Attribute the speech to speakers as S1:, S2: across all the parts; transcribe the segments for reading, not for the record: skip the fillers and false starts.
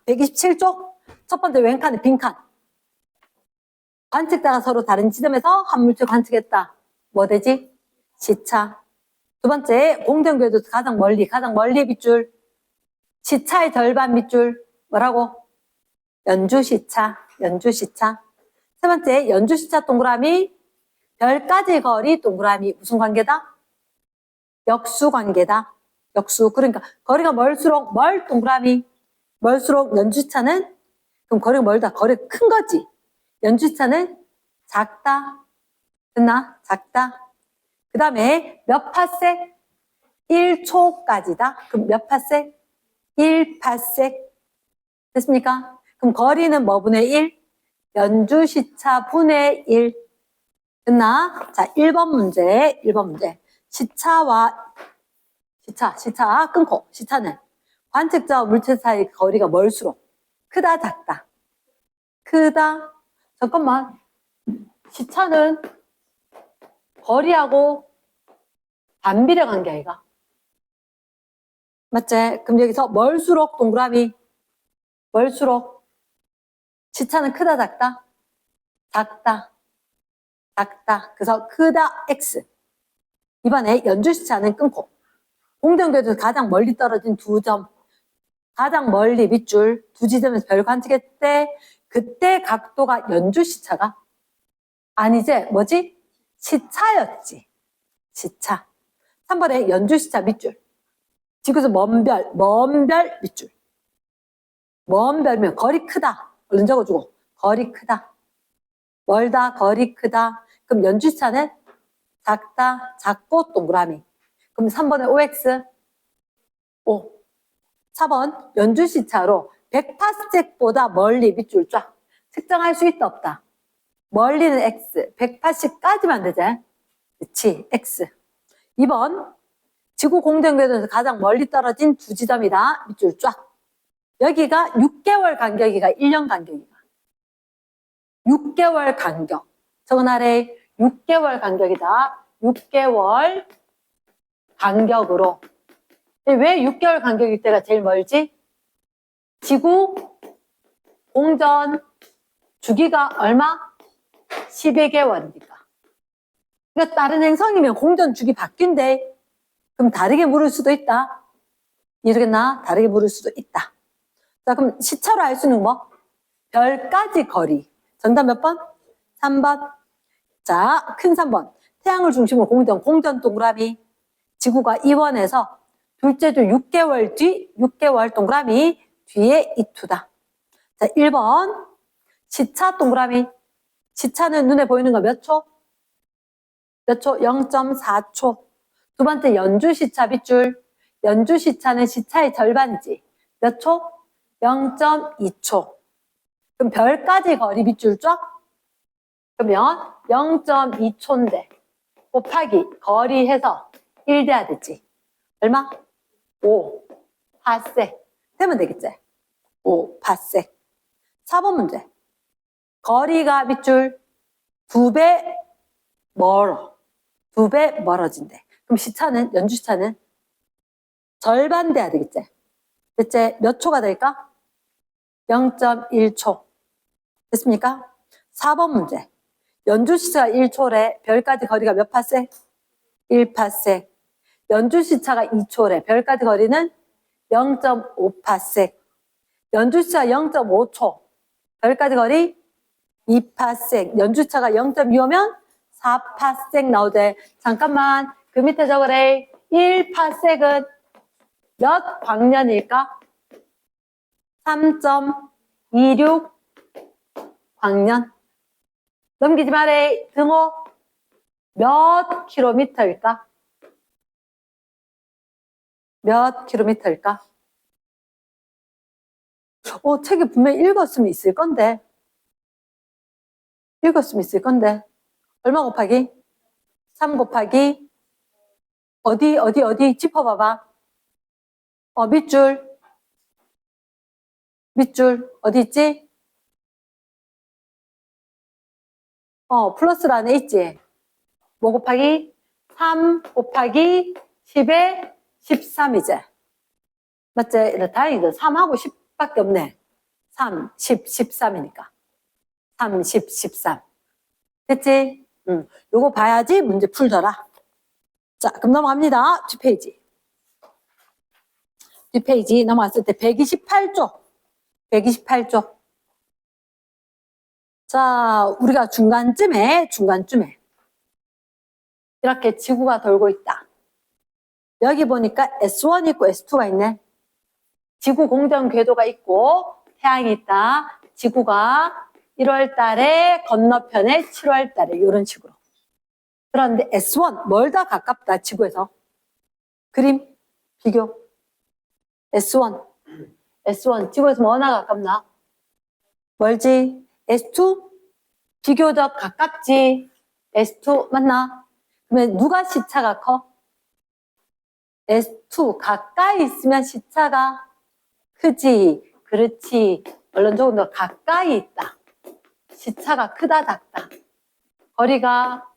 S1: 127쪽 첫 번째 왼칸에 빈칸. 관측자가 서로 다른 지점에서 한 물질 관측했다. 뭐 되지? 시차. 두 번째 공정궤도 가장 멀리 밑줄. 시차의 절반 밑줄. 뭐라고? 연주시차. 세 번째 연주시차 동그라미 별까지 거리 동그라미 무슨 관계다? 역수관계다. 그러니까 거리가 멀수록 동그라미 멀수록 연주시차는 그럼 거리가 멀다. 거리가 큰 거지. 연주시차는 작다. 됐나? 작다. 그 다음에 몇 파섹? 1초까지다. 그럼 몇 파섹? 1파섹. 됐습니까? 그럼 거리는 뭐 분의 1? 연주시차 분의 1. 됐나? 자, 1번 문제. 시차 끊고. 시차는 관측자와 물체 사이 거리가 멀수록 크다, 작다. 크다. 잠깐만. 시차는 거리하고 반비례 관계 아이가? 맞지? 그럼 여기서 멀수록 동그라미. 멀수록. 시차는 크다, 작다? 작다. 그래서 크다, X. 이번에 연주시차는 끊고. 공정궤도에서 가장 멀리 떨어진 두 점. 가장 멀리 밑줄 두 지점에서 별 관측했을 때 그때 각도가 연주시차가? 아니지? 뭐지? 시차였지. 시차. 3번에 연주시차 밑줄. 지구에서 먼 별 밑줄. 먼 별이면 거리 크다. 얼른 적어주고. 거리 크다. 멀다, 거리 크다. 그럼 연주시차는 작다, 작고 동그라미. 그럼 3번에 OX. 5. 4번 연주시차로 100파섹보다 멀리 밑줄 쫙 측정할 수 있다, 없다? 멀리는 X, 180까지만 되지? 그치, X. 2번 지구 공정궤도에서 가장 멀리 떨어진 두 지점이다. 밑줄 쫙. 여기가 6개월 간격이가 1년 간격이가. 6개월 간격. 적어놔래. 6개월 간격이다. 6개월 간격으로. 왜 6개월 간격일 때가 제일 멀지? 지구 공전 주기가 얼마? 12개월이니까. 그러니까 다른 행성이면 공전 주기 바뀐대. 그럼 다르게 물을 수도 있다. 이러겠나? 다르게 물을 수도 있다. 자, 그럼 시차로 알 수 있는 뭐? 별까지 거리. 정답 몇 번? 3번. 자, 큰 3번. 태양을 중심으로 공전 동그라미. 지구가 2원에서 둘째 주 6개월 뒤, 6개월 동그라미 뒤에 이투다. 자, 1번. 시차 동그라미. 시차는 눈에 보이는 거 몇 초? 몇 초? 0.4초. 두 번째 연주시차 밑줄. 연주시차는 시차의 절반이지. 몇 초? 0.2초. 그럼 별까지 거리 밑줄 쫙? 그러면 0.2초인데 곱하기 거리 해서 1 돼야 되지. 얼마? 5 파섹 되면 되겠지? 5 파섹. 4번 문제. 거리가 밑줄 2배 멀어. 2배 멀어진대. 그럼 시차는, 연주시차는 절반 돼야 되겠지? 대체 몇 초가 될까? 0.1초. 됐습니까? 4번 문제. 연주시차가 1초래. 별까지 거리가 몇 파섹? 1파섹. 연주시차가 2초래. 별까지 거리는 0.5파섹. 연주시차 0.5초. 별까지 거리 2파섹. 연주시차가 0.2오면 4파섹 나오대. 잠깐만. 그 밑에 적으래. 1파섹은 몇 광년일까? 3.26 광년. 넘기지 말해. 등호 몇 킬로미터일까? 몇 킬로미터일까? 책에 분명히 읽었으면 있을 건데. 얼마 곱하기? 3 곱하기 어디 짚어봐봐. 밑줄 어디 있지? 플러스로 안에 있지? 뭐 곱하기? 3 곱하기 10에 13이지? 맞지? 다행이다. 3하고 10밖에 없네. 3, 10, 13이니까. 3, 10, 13. 됐지? 요거 봐야지 문제 풀더라. 자, 그럼 넘어갑니다. 뒷페이지. 뒷페이지 넘어갔을 때 128쪽. 128쪽. 자, 우리가 중간쯤에 이렇게 지구가 돌고 있다. 여기 보니까 S1 있고 S2가 있네. 지구 공전 궤도가 있고 태양이 있다. 지구가 1월 달에 건너편에 7월 달에 이런 식으로. 그런데 S1 뭘 더 가깝다 지구에서? 그림 비교. S1 지구에서 뭐나 가깝나? 멀지? S2 비교적 가깝지? S2 맞나? 그러면 누가 시차가 커? S2 가까이 있으면 시차가 크지. 그렇지. 물론 조금 더 가까이 있다. 시차가 크다 작다. 거리가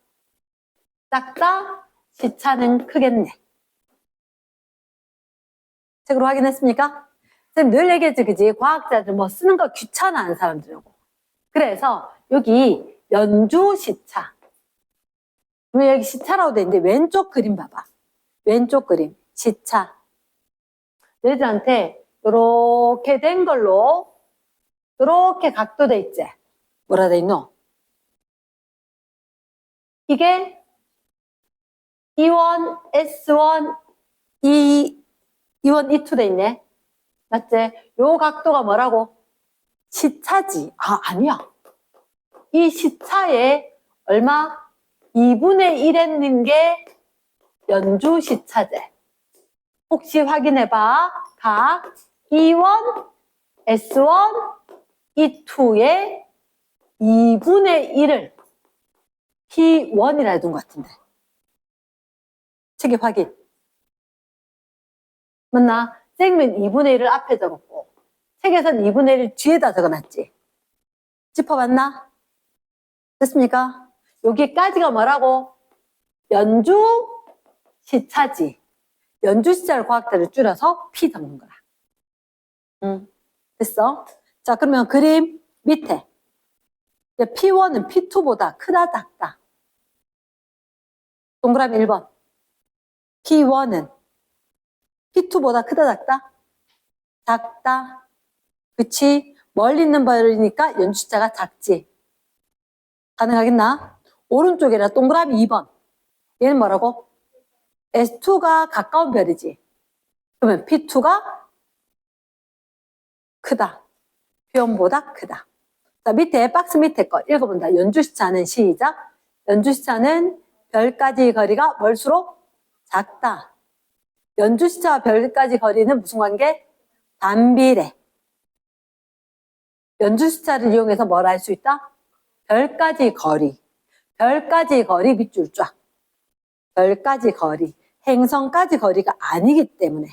S1: 작다. 시차는 크겠네. 책으로 확인했습니까? 선생님 늘 얘기했지, 그지? 과학자들 뭐 쓰는 거 귀찮아하는 사람들이라고. 그래서 여기 연주 시차. 그러면 여기 시차라고 돼 있는데 왼쪽 그림 봐봐. 왼쪽 그림 시차. 너희들한테 요렇게 된 걸로 요렇게 각도돼 있지? 뭐라 돼 있노? 이게 E1, S1, E1, E2 돼 있네. 맞지? 요 각도가 뭐라고? 시차지. 아, 아니야. 이 시차에 얼마? 2분의 1 했는 게 연주 시차제. 혹시 확인해봐. 각 E1, S1, E2의 2분의 1을 P1이라 해둔 것 같은데. 책에 확인. 맞나? 선생님은 2분의 1을 앞에 적었고 책에서는 2분의 1을 뒤에다 적어놨지. 짚어봤나? 됐습니까? 여기까지가 뭐라고? 연주 시차지. 연주 시차를 과학자를 줄여서 P 적는 거야. 됐어? 자, 그러면 그림 밑에 P1은 P2보다 크다 작다. 동그라미 1번. P1은 P2보다 크다 작다? 작다. 그치? 멀리 있는 벌이니까 연주시차가 작지. 가능하겠나? 오른쪽에라 동그라미 2번. 얘는 뭐라고? S2가 가까운 별이지. 그러면 P2가 크다. P1보다 크다. 자, 밑에 박스 밑에 거 읽어본다. 연주시차는 시작. 연주시차는 별까지 거리가 멀수록 작다. 연주시차와 별까지 거리는 무슨 관계? 반비례. 연주시차를 이용해서 뭘 할 수 있다? 별까지 거리. 별까지 거리 밑줄 쫙. 별까지 거리. 행성까지 거리가 아니기 때문에.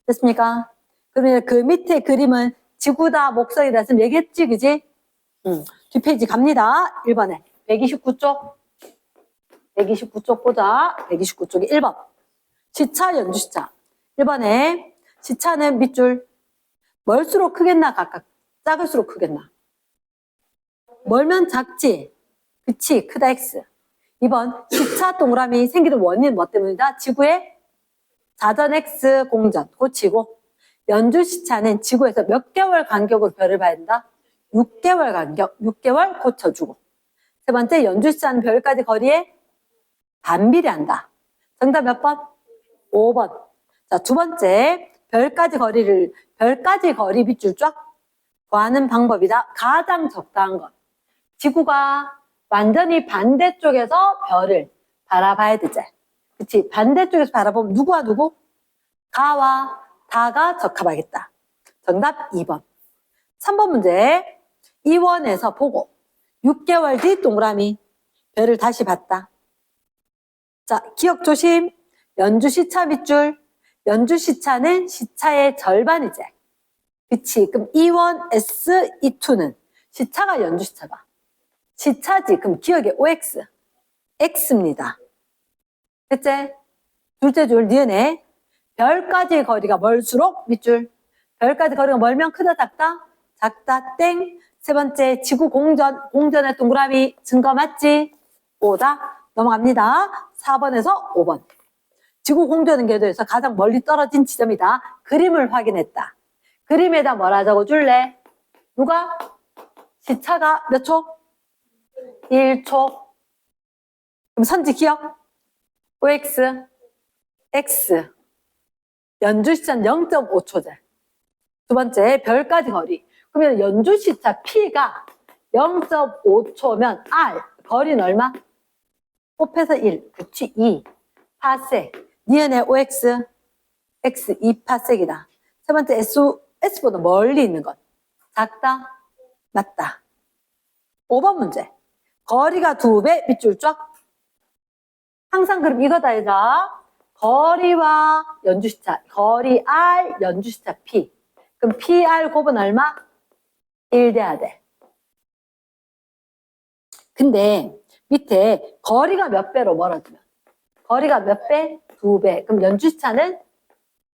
S1: 됐습니까? 그러면 그 밑에 그림은 지구다, 목성이다 했으면 얘기했지, 그지? 뒷페이지 갑니다. 1번에. 129쪽. 129쪽 보자. 129쪽이 1번. 시차, 연주시차. 1번에 시차는 밑줄 멀수록 크겠나, 작을수록 크겠나? 멀면 작지? 그치, 크다 X. 2번, 시차 동그라미 생기는 원인은 뭐 때문이다? 지구의 자전 X 공전, 고치고. 연주시차는 지구에서 몇 개월 간격으로 별을 봐야 된다? 6개월 간격, 6개월 고쳐주고. 세 번째, 연주시차는 별까지 거리에 반비례한다. 정답 몇 번? 5번. 자, 두 번째, 별까지 거리 밑줄 쫙 구하는 방법이다. 가장 적당한 것. 지구가 완전히 반대쪽에서 별을 바라봐야 되지. 그치? 반대쪽에서 바라보면 누구와 누구? 가와 다가 적합하겠다. 정답 2번. 3번 문제. E1에서 보고 6개월 뒤 동그라미 별을 다시 봤다. 자, 기억 조심. 연주시차 밑줄. 연주시차는 시차의 절반이지. 그치? 그럼 E1, S, E2는 시차가 연주시차가. 시차지. 그럼 기억에 OX. X입니다. 됐지? 둘째 줄, 니은에 별까지 거리가 멀수록 밑줄. 별까지 거리가 멀면 크다 작다? 작다 땡. 세 번째 지구 공전의 동그라미 증거 맞지? 오다. 넘어갑니다. 4번에서 5번. 지구 공전은 궤도에서 가장 멀리 떨어진 지점이다. 그림을 확인했다. 그림에다 뭐라 적어줄래? 누가? 시차가 몇 초? 1초. 그럼 선지 기억? OX, X. 연주 시차는 0.5초제. 두 번째, 별까지 거리. 그러면 연주 시차 P가 0.5초면 R, 거리는 얼마? 5에서 1, 그치? 2. 파섹. 니은의 OX, X 2파섹이다. 세 번째, S보다 멀리 있는 것. 작다? 맞다. 5번 문제. 거리가 2배, 밑줄 쫙. 항상 그럼 이거다, 얘들아. 거리와 연주시차. 거리 R, 연주시차 P. 그럼 PR 곱은 얼마? 1 돼야 돼. 근데 밑에 거리가 몇 배로 멀어지면? 거리가 몇 배? 2배. 그럼 연주시차는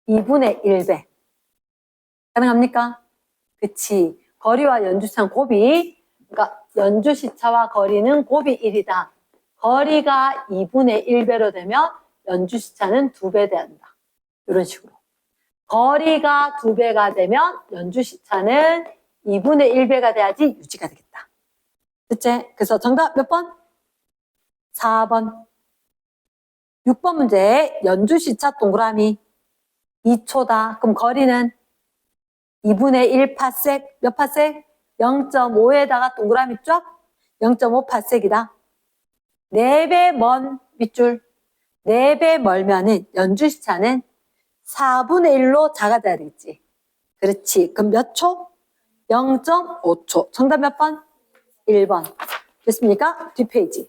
S1: 2분의 1배. 가능합니까? 그치. 거리와 연주시차는 곱이, 그러니까 연주시차와 거리는 곱이 1이다. 거리가 2분의 1배로 되면 연주시차는 2배 돼야 한다. 이런 식으로. 거리가 2배가 되면 연주시차는 2분의 1배가 돼야지 유지가 되겠다. 됐지? 그래서 정답 몇 번? 4번. 6번 문제. 연주시차 동그라미 2초다. 그럼 거리는 2분의 1 파섹. 몇 파섹? 0.5에다가 동그라미 쫙? 0.5 파섹이다. 4배 먼 밑줄. 4배 멀면은 연주시차는 4분의 1로 작아져야 되겠지. 그렇지. 그럼 몇 초? 0.5초. 정답 몇 번? 1번. 됐습니까? 뒷페이지.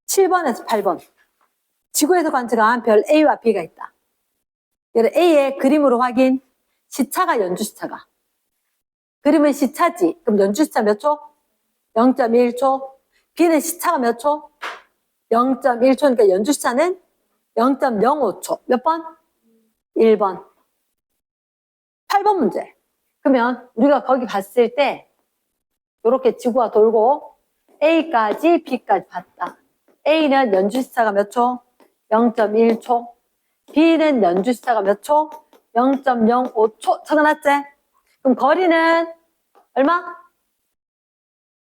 S1: 7번에서 8번. 지구에서 관측한 별 A와 B가 있다. 얘를 A의 그림으로 확인. 시차가 연주시차가. 그림은 시차지. 그럼 연주시차 몇 초? 0.1초. B는 시차가 몇 초? 0.1초니까 연주시차는 0.05초. 몇 번? 1번. 8번 문제. 그러면 우리가 거기 갔을 때 이렇게 지구가 돌고 A까지 B까지 봤다. A는 연주시차가 몇 초? 0.1초. B는 연주시차가 몇 초? 0.05초. 적어놨지? 그럼 거리는 얼마?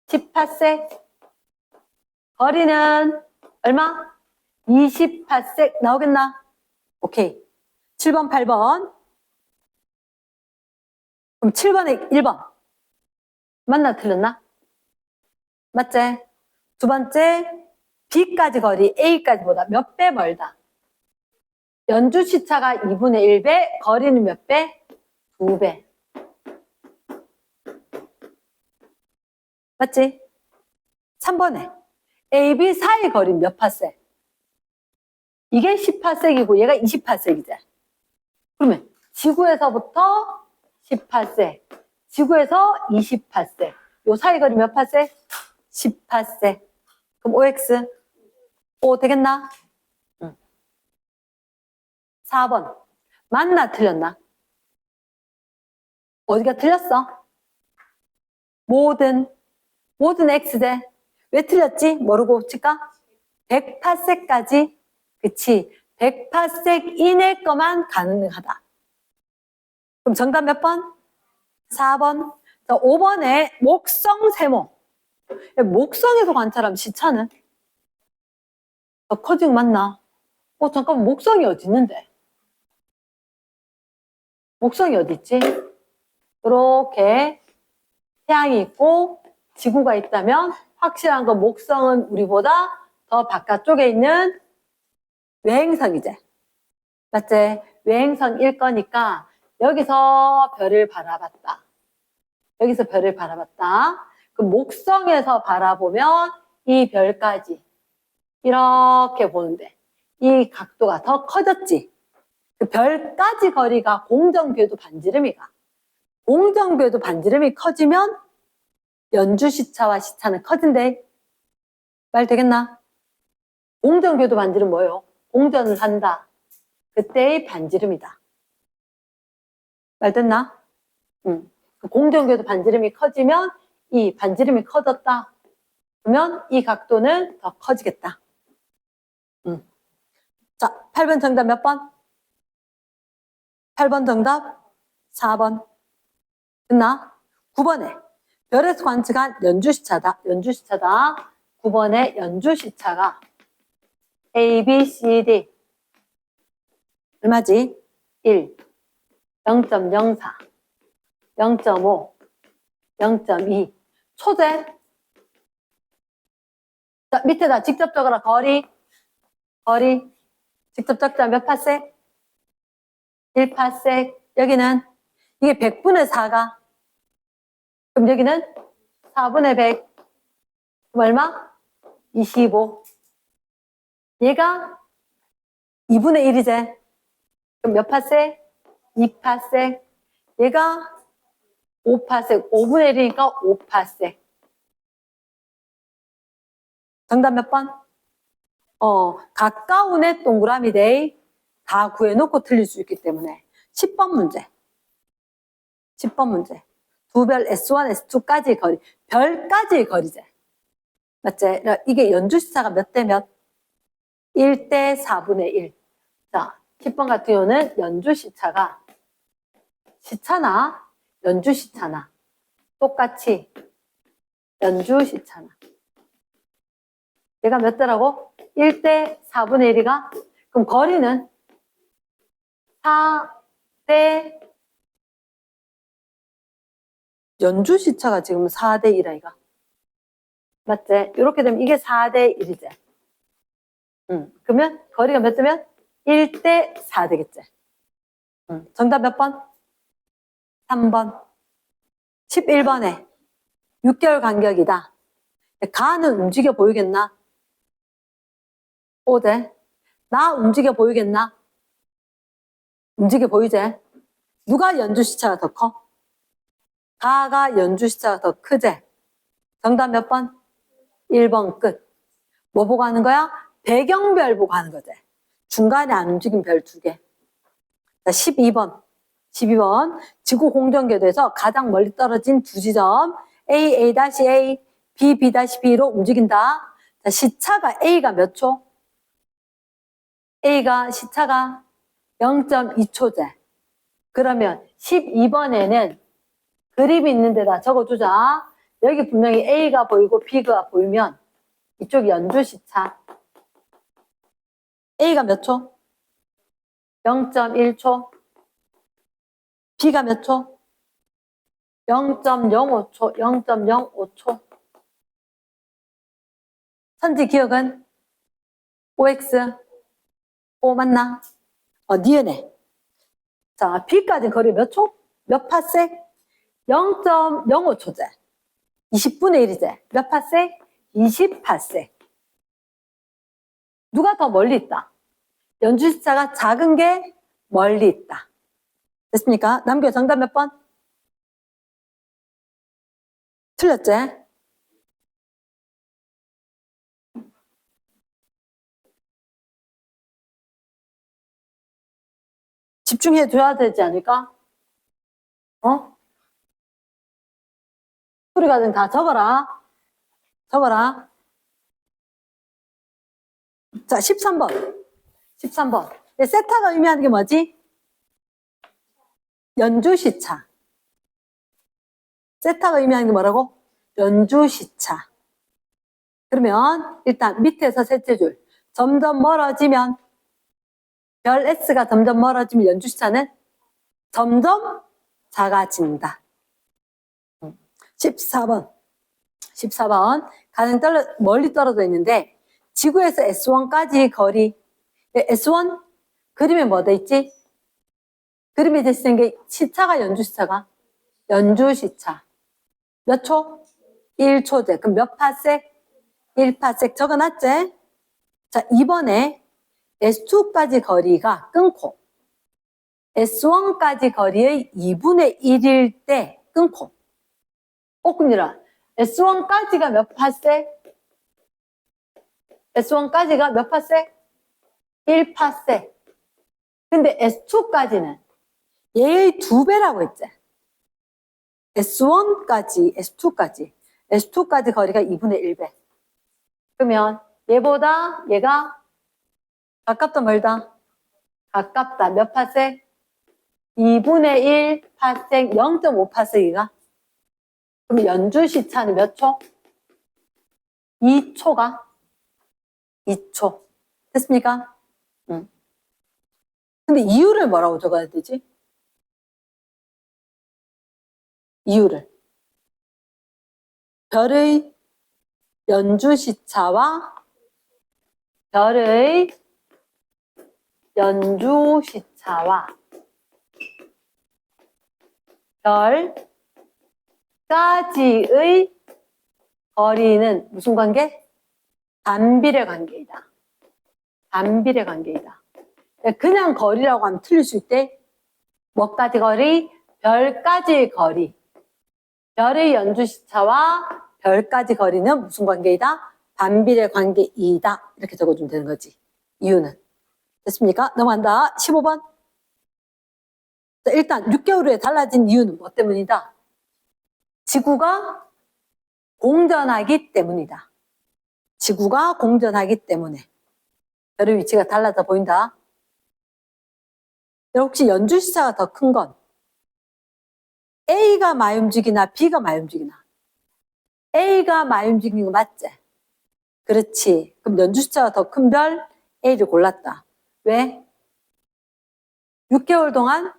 S1: 10파섹. 거리는 얼마? 20파섹. 나오겠나? 오케이. 7번, 8번. 그럼 7번에 1번. 맞나 틀렸나? 맞지? 두 번째, B까지 거리 A까지보다 몇 배 멀다. 연주시차가 2분의 1배, 거리는 몇 배? 2배. 맞지? 3번에 A, B 사이 거리 몇 파섹? 이게 10파섹이고 얘가 20파섹이지. 그러면 지구에서부터 10파섹, 지구에서 20파섹. 요 사이 거리 몇 파섹? 10파섹. 그럼 OX? O 되겠나? 응. 4번. 맞나 틀렸나? 어디가 틀렸어? 모든 X제. 왜 틀렸지? 모르고 칠까? 100파섹까지. 그치? 100파섹 이내 거만 가능하다. 그럼 정답 몇 번? 4번. 자, 5번에 목성 세모. 목성에서 관찰하면 시차는? 커지고 맞나? 잠깐만, 목성이 어디 있는데? 목성이 어디 있지? 이렇게 태양이 있고 지구가 있다면 확실한 건 목성은 우리보다 더 바깥쪽에 있는 외행성이지. 맞지? 외행성일 거니까 여기서 별을 바라봤다. 여기서 별을 바라봤다. 그럼 목성에서 바라보면 이 별까지 이렇게 보는데 이 각도가 더 커졌지. 그 별까지 거리가 공정궤도 반지름이가. 공정궤도 반지름이 커지면 연주시차와 시차는 커진대. 말 되겠나? 공정궤도 반지름 뭐예요? 공전을 한다. 그때의 반지름이다. 말 됐나? 응. 그 공정궤도 반지름이 커지면 이 반지름이 커졌다. 그러면 이 각도는 더 커지겠다. 자, 8번 정답 몇 번? 8번 정답 4번. 됐나? 9번에 별에서 관측한 연주시차다. 연주시차다. 9번에 연주시차가 A, B, C, D 얼마지? 1, 0.04, 0.5, 0.2 초제. 자, 밑에다 직접 적어라. 거리 직접 적자 몇 파섹? 1파섹. 여기는 이게 100분의 4가 그럼 여기는 4분의 100 그럼 얼마? 25. 얘가 2분의 1이제 그럼 몇 파섹? 2파섹. 얘가 5파섹. 5분의 1이니까 5파섹. 정답 몇 번? 가까운 애 동그라미 대 다 구해놓고 틀릴 수 있기 때문에 10번 문제. 10번 문제. 두 별 S1, S2까지 거리. 별까지 거리제. 맞지? 이게 연주시차가 몇 대 몇? 1대 4분의 1. 자, 10번 같은 경우는 연주시차가 시차나 연주시차나 똑같이 연주시차나 얘가 몇 대라고? 1대 4분의 1이가? 그럼 거리는 4대 연주시차가 지금 4대 1 아이가? 맞지? 이렇게 되면 이게 4대 1이지. 그러면 거리가 몇 대면? 1대 4 되겠지. 정답 몇 번? 3번. 11번에 6개월 간격이다. 가는 움직여 보이겠나? 5대. 나 움직여 보이겠나? 움직여 보이지? 누가 연주시차가 더 커? 가가 연주시차가 더 크지? 정답 몇 번? 1번 끝. 뭐 보고 하는 거야? 배경별 보고 하는 거지. 중간에 안 움직인 별 2개. 자, 12번. 12번. 지구 공전궤도에서 가장 멀리 떨어진 두 지점 A, A-A, B, B-B로 움직인다. 자, 시차가 A가 몇 초? A가 시차가 0.2초제. 그러면 12번에는 그림이 있는 데다 적어주자. 여기 분명히 A가 보이고 B가 보이면 이쪽이 연주시차. A가 몇 초? 0.1초. B가 몇 초? 0.05초. 0.05초. 선지 기억은? OX. O 맞나? 니은에. 자, B까지 거리 몇 초? 몇 파섹? 0.05초제. 20분의 1이제. 몇 파섹? 20파섹. 누가 더 멀리 있다? 연주시차가 작은 게 멀리 있다. 됐습니까? 남겨 정답 몇 번? 틀렸지? 집중해 줘야 되지 않을까? 소리가 좀 다 적어라. 적어라. 자, 13번. 13번. 세타가 의미하는 게 뭐지? 연주시차. 세타가 의미하는 게 뭐라고? 연주시차. 그러면 일단 밑에서 셋째 줄. 점점 멀어지면 별 S가 점점 멀어지면 연주시차는 점점 작아진다. 14번. 14번. 가장 멀리 떨어져 있는데 지구에서 S1까지 거리. S1 그림에 뭐 돼 있지? 그림에 돼 있는 게 시차가 연주시차가? 연주시차. 몇 초? 1초제. 그럼 몇 파섹? 1파섹 적어놨지? 자, 이번에 S2까지 거리가 끊고 S1까지 거리의 2분의 1일 때 끊고 그럼요. S1까지가 몇 파섹? S1까지가 몇 파섹? 1파섹. 근데 S2까지는 얘의 2배라고 했지. S1까지, S2까지 거리가 2분의 1배. 그러면 얘보다 얘가 가깝다 멀다? 가깝다. 몇 파섹? 2분의 1 파섹 0.5 파섹이가? 그럼 연주 시차는 몇 초? 2초가? 2초. 됐습니까? 응. 근데 이유를 뭐라고 적어야 되지? 이유를. 별의 연주 시차와 별의 연주 시차와 별까지의 거리는 무슨 관계? 반비례 관계이다. 반비례 관계이다. 그냥 거리라고 하면 틀릴 수 있대. 뭐까지 거리? 별까지 거리. 별의 연주 시차와 별까지 거리는 무슨 관계이다? 반비례 관계이다. 이렇게 적어주면 되는 거지. 이유는. 됐습니까? 넘어간다. 15번. 자, 일단 6개월 후에 달라진 이유는 뭐 때문이다? 지구가 공전하기 때문이다. 지구가 공전하기 때문에. 별의 위치가 달라져 보인다. 혹시 연주 시차가 더 큰 건 A가 많이 움직이나 B가 많이 움직이나? A가 많이 움직이는 거 맞지? 그렇지. 그럼 연주 시차가 더 큰 별 A를 골랐다. 왜? 6개월 동안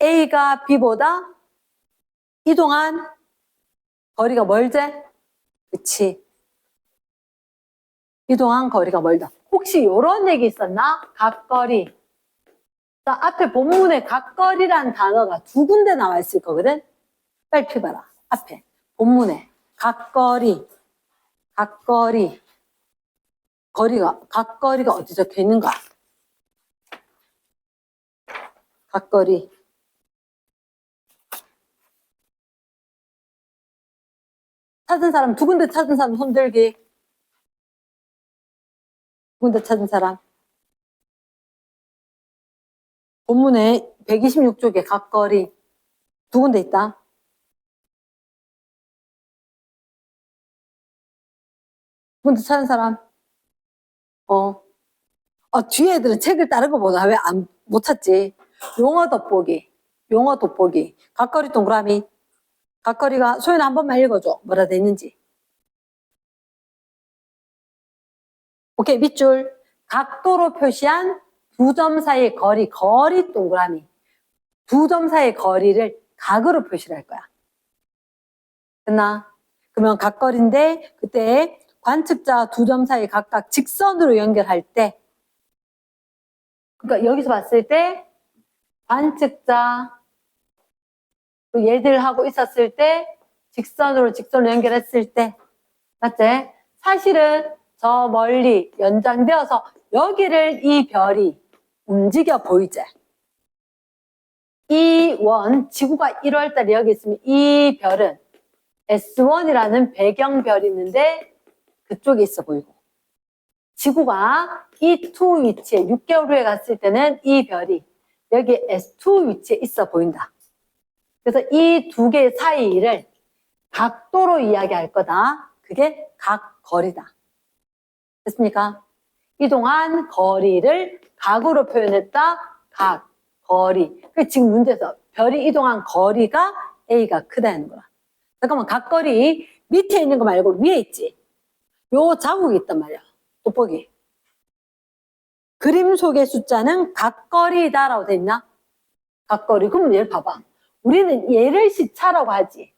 S1: A가 B보다 이동한 거리가 멀지? 그치. 이동한 거리가 멀다. 혹시 이런 얘기 있었나? 각거리. 자, 앞에 본문에 각거리란 단어가 두 군데 나와 있을 거거든? 빨리 펴봐라. 앞에. 본문에. 각거리. 각거리가 어디 적혀 있는가? 각거리. 찾은 사람, 두 군데 찾은 사람 손 들기. 두 군데 찾은 사람. 본문에 126쪽에 각거리 두 군데 있다. 두 군데 찾은 사람. 뒤에 애들은 책을 다른 거 보나? 왜 못 찾지? 용어 돋보기. 각거리 동그라미. 각거리가, 소연아 한 번만 읽어줘. 뭐라 돼 있는지. 오케이, 밑줄. 각도로 표시한 두 점 사이의 거리 동그라미. 두 점 사이의 거리를 각으로 표시를 할 거야. 됐나? 그러면 각거리인데, 그때 관측자 두 점 사이 각각 직선으로 연결할 때, 그러니까 여기서 봤을 때, 관측자, 얘들하고 있었을 때, 직선으로 연결했을 때, 맞지? 사실은 저 멀리 연장되어서 여기를 이 별이 움직여 보이지? 이 원, 지구가 1월달에 여기 있으면 이 별은 S1이라는 배경별이 있는데 그쪽에 있어 보이고, 지구가 E2 위치에 6개월 후에 갔을 때는 이 별이 여기 S2 위치에 있어 보인다. 그래서 이 두 개 사이를 각도로 이야기할 거다. 그게 각거리다. 됐습니까? 이동한 거리를 각으로 표현했다. 각거리. 지금 문제에서 별이 이동한 거리가 A가 크다는 거야. 잠깐만, 각거리 밑에 있는 거 말고 위에 있지? 요 자국이 있단 말이야. 돋보기. 그림 속의 숫자는 각거리다라고 돼 있나? 각거리. 그럼 얘를 봐봐. 우리는 얘를 시차라고 하지.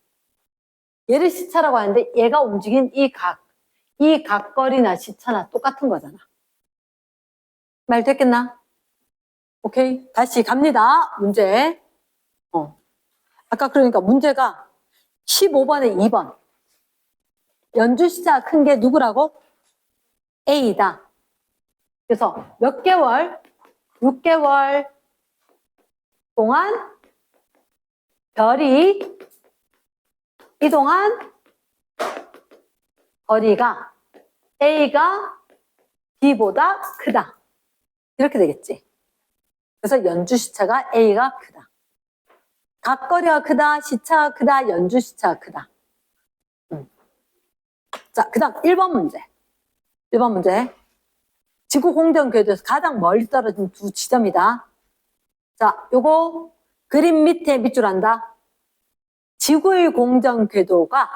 S1: 얘를 시차라고 하는데 얘가 움직인 이 각거리나 시차나 똑같은 거잖아. 말 됐겠나? 오케이. 다시 갑니다. 문제. 아까 그러니까 문제가 15번에 2번. 연주 시차가 큰 게 누구라고? A다. 그래서 몇 개월? 6개월 동안 별이 이동한 거리가 A가 B보다 크다. 이렇게 되겠지. 그래서 연주 시차가 A가 크다. 각거리가 크다, 시차가 크다, 연주 시차가 크다. 자, 그 다음 1번 문제. 1번 문제. 지구 공전 궤도에서 가장 멀리 떨어진 두 지점이다. 자, 요거 그림 밑에 밑줄 한다. 지구의 공전 궤도가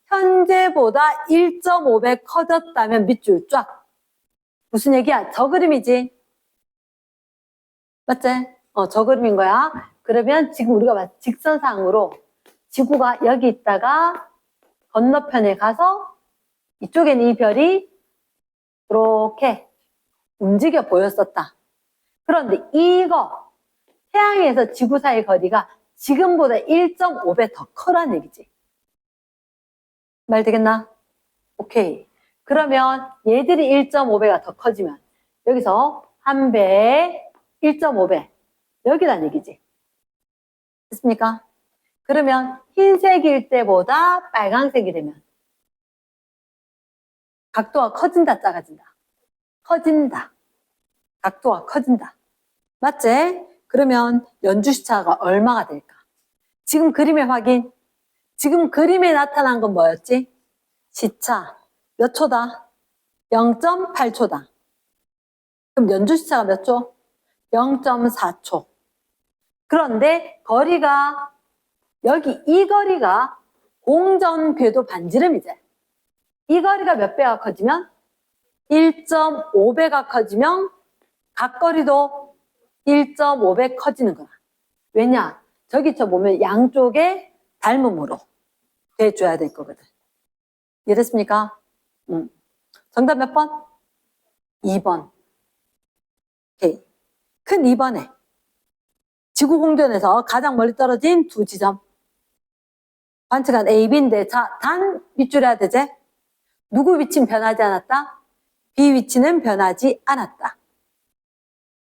S1: 현재보다 1.5배 커졌다면 밑줄 쫙. 무슨 얘기야? 저 그림이지? 맞지? 저 그림인 거야. 그러면 지금 우리가 직선상으로 지구가 여기 있다가 건너편에 가서 이쪽에는 이 별이 이렇게 움직여 보였었다. 그런데 이거 태양에서 지구 사이 거리가 지금보다 1.5배 더 커라는 얘기지. 말 되겠나? 오케이. 그러면 얘들이 1.5배가 더 커지면 여기서 한 배, 1.5배 여기란 얘기지. 됐습니까? 그러면 흰색일 때보다 빨강색이 되면 각도가 커진다, 작아진다? 커진다. 각도가 커진다. 맞지? 그러면 연주시차가 얼마가 될까? 지금 그림의 확인. 지금 그림에 나타난 건 뭐였지? 시차. 몇 초다? 0.8초다. 그럼 연주시차가 몇 초? 0.4초. 그런데 거리가 여기 이 거리가 공전궤도 반지름이지. 이 거리가 몇 배가 커지면? 1.5배가 커지면 각거리도 1.5배 커지는 거야. 왜냐? 저기 저 보면 양쪽에 닮음으로 대줘야 될 거거든. 이해됐습니까? 정답 몇 번? 2번. 오케이. 큰 2번에 지구 공전에서 가장 멀리 떨어진 두 지점. 관측한 A, B인데 자, 단 밑줄 해야 되지? 누구 위치는 변하지 않았다? B 위치는 변하지 않았다.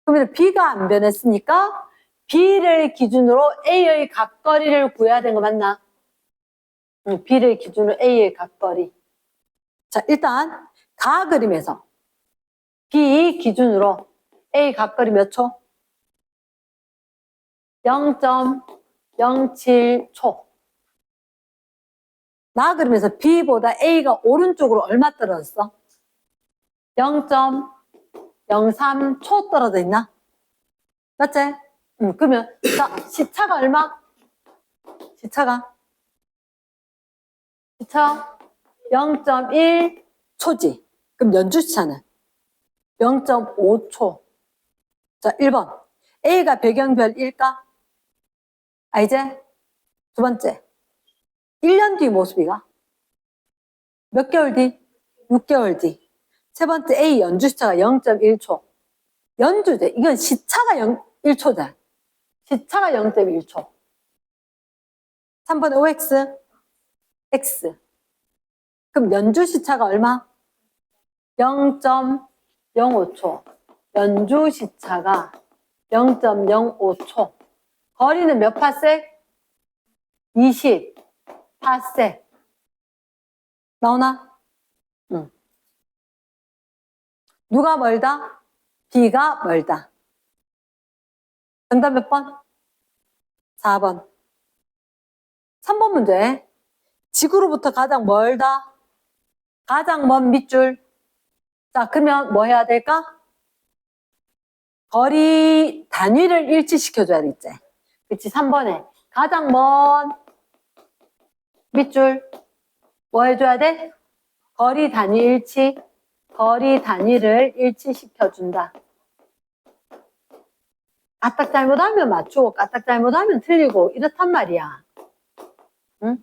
S1: 그러면 B가 안 변했으니까 B를 기준으로 A의 각거리를 구해야 되는 거 맞나? B를 기준으로 A의 각거리. 자, 일단 가 그림에서 B 기준으로 A 각거리 몇 초? 0.07초. 나 그림에서 B보다 A가 오른쪽으로 얼마 떨어졌어? 0.03초 떨어져 있나? 맞지? 그러면 자, 시차가 얼마? 시차 0.1초지. 그럼 연주시차는 0.5초. 자, 1번. A가 배경별일까? 이제 두 번째. 1년 뒤 모습이가 몇 개월 뒤? 6개월 뒤. 세 번째 A 연주시차가 0.1초. 연주제. 이건 시차가 1초다. 시차가 0.1초. 3번에 OX, X. 그럼 연주시차가 얼마? 0.05초. 연주시차가 0.05초. 거리는 몇 파섹? 20 파섹. 나오나? 응. 누가 멀다? B가 멀다. 정답 몇 번? 4번. 3번 문제. 지구로부터 가장 멀다? 가장 먼 밑줄. 자, 그러면 뭐 해야 될까? 거리 단위를 일치시켜줘야 되겠지. 그치? 3번에 가장 먼 밑줄 뭐 해줘야 돼? 거리 단위 일치. 거리 단위를 일치시켜준다. 까딱 잘못하면 맞추고 까딱 잘못하면 틀리고 이렇단 말이야. 응?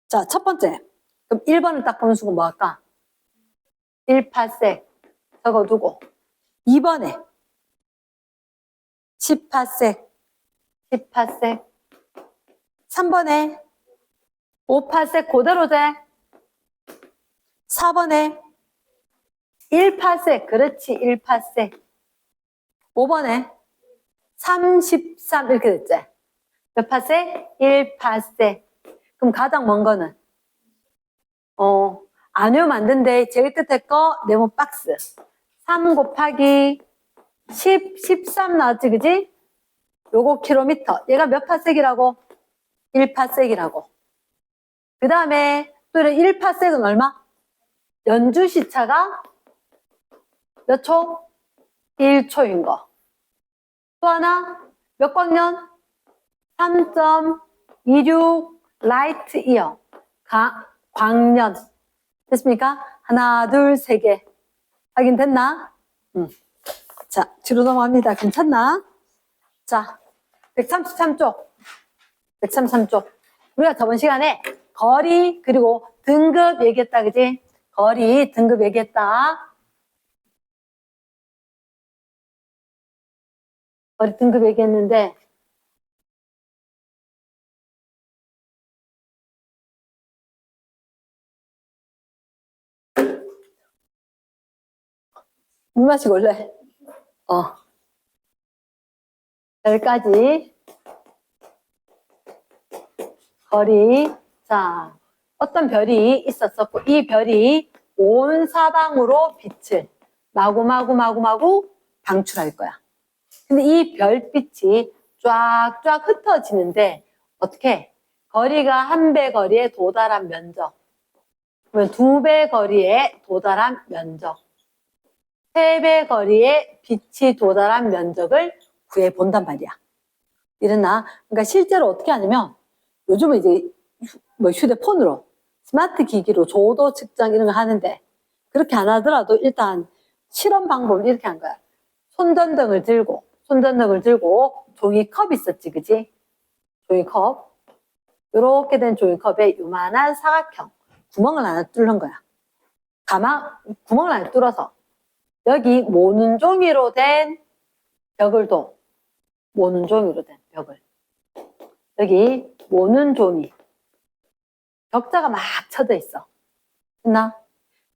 S1: 자, 첫 번째. 그럼 1번을 딱 보는 순간 뭐 할까? 1파섹 적어두고 2번에 10파섹 10파섹 3번에 5파섹 그대로 돼. 4번에 1파섹 그렇지 1파섹 5번에 33 이렇게 됐지. 몇 파섹? 1파섹. 그럼 가장 먼 거는 안 외우면 안 된대. 제일 끝에 거 네모 박스 3 곱하기 10, 13 나왔지 그지? 요거 킬로미터. 얘가 몇 파섹이라고? 1파섹이라고. 그 다음에 또 1파섹은 얼마? 연주 시차가 몇 초? 1초인 거. 또 하나, 몇 광년? 3.26 라이트 이어. 광년. 됐습니까? 하나, 둘, 세 개. 확인됐나? 자, 뒤로 넘어갑니다. 괜찮나? 자, 133쪽. 133쪽. 우리가 저번 시간에 거리, 그리고 등급 얘기했다, 그지? 거리, 등급 얘기했다. 거리 등급 얘기했는데, 물 마시고 올래? 여기까지. 거리. 자, 어떤 별이 있었었고, 이 별이 온 사방으로 빛을 마구마구 방출할 거야. 근데 이 별빛이 쫙쫙 흩어지는데, 어떻게? 거리가 1배 거리에 도달한 면적. 그러면 2배 거리에 도달한 면적. 3배 거리에 빛이 도달한 면적을 구해본단 말이야. 이랬나? 그러니까 실제로 어떻게 하냐면, 요즘은 이제 뭐 휴대폰으로, 스마트 기기로 조도 측정 이런 거 하는데, 그렇게 안 하더라도 일단 실험 방법을 이렇게 한 거야. 손전등을 들고 종이컵 있었지, 그지? 종이컵. 요렇게 된 종이컵에 요만한 사각형 구멍을 하나 뚫는 거야. 구멍을 하나 뚫어서 여기 모는 종이로 된 벽을 둬. 모는 종이로 된 벽을. 여기 모는 종이. 벽자가 막 쳐져 있어. 됐나?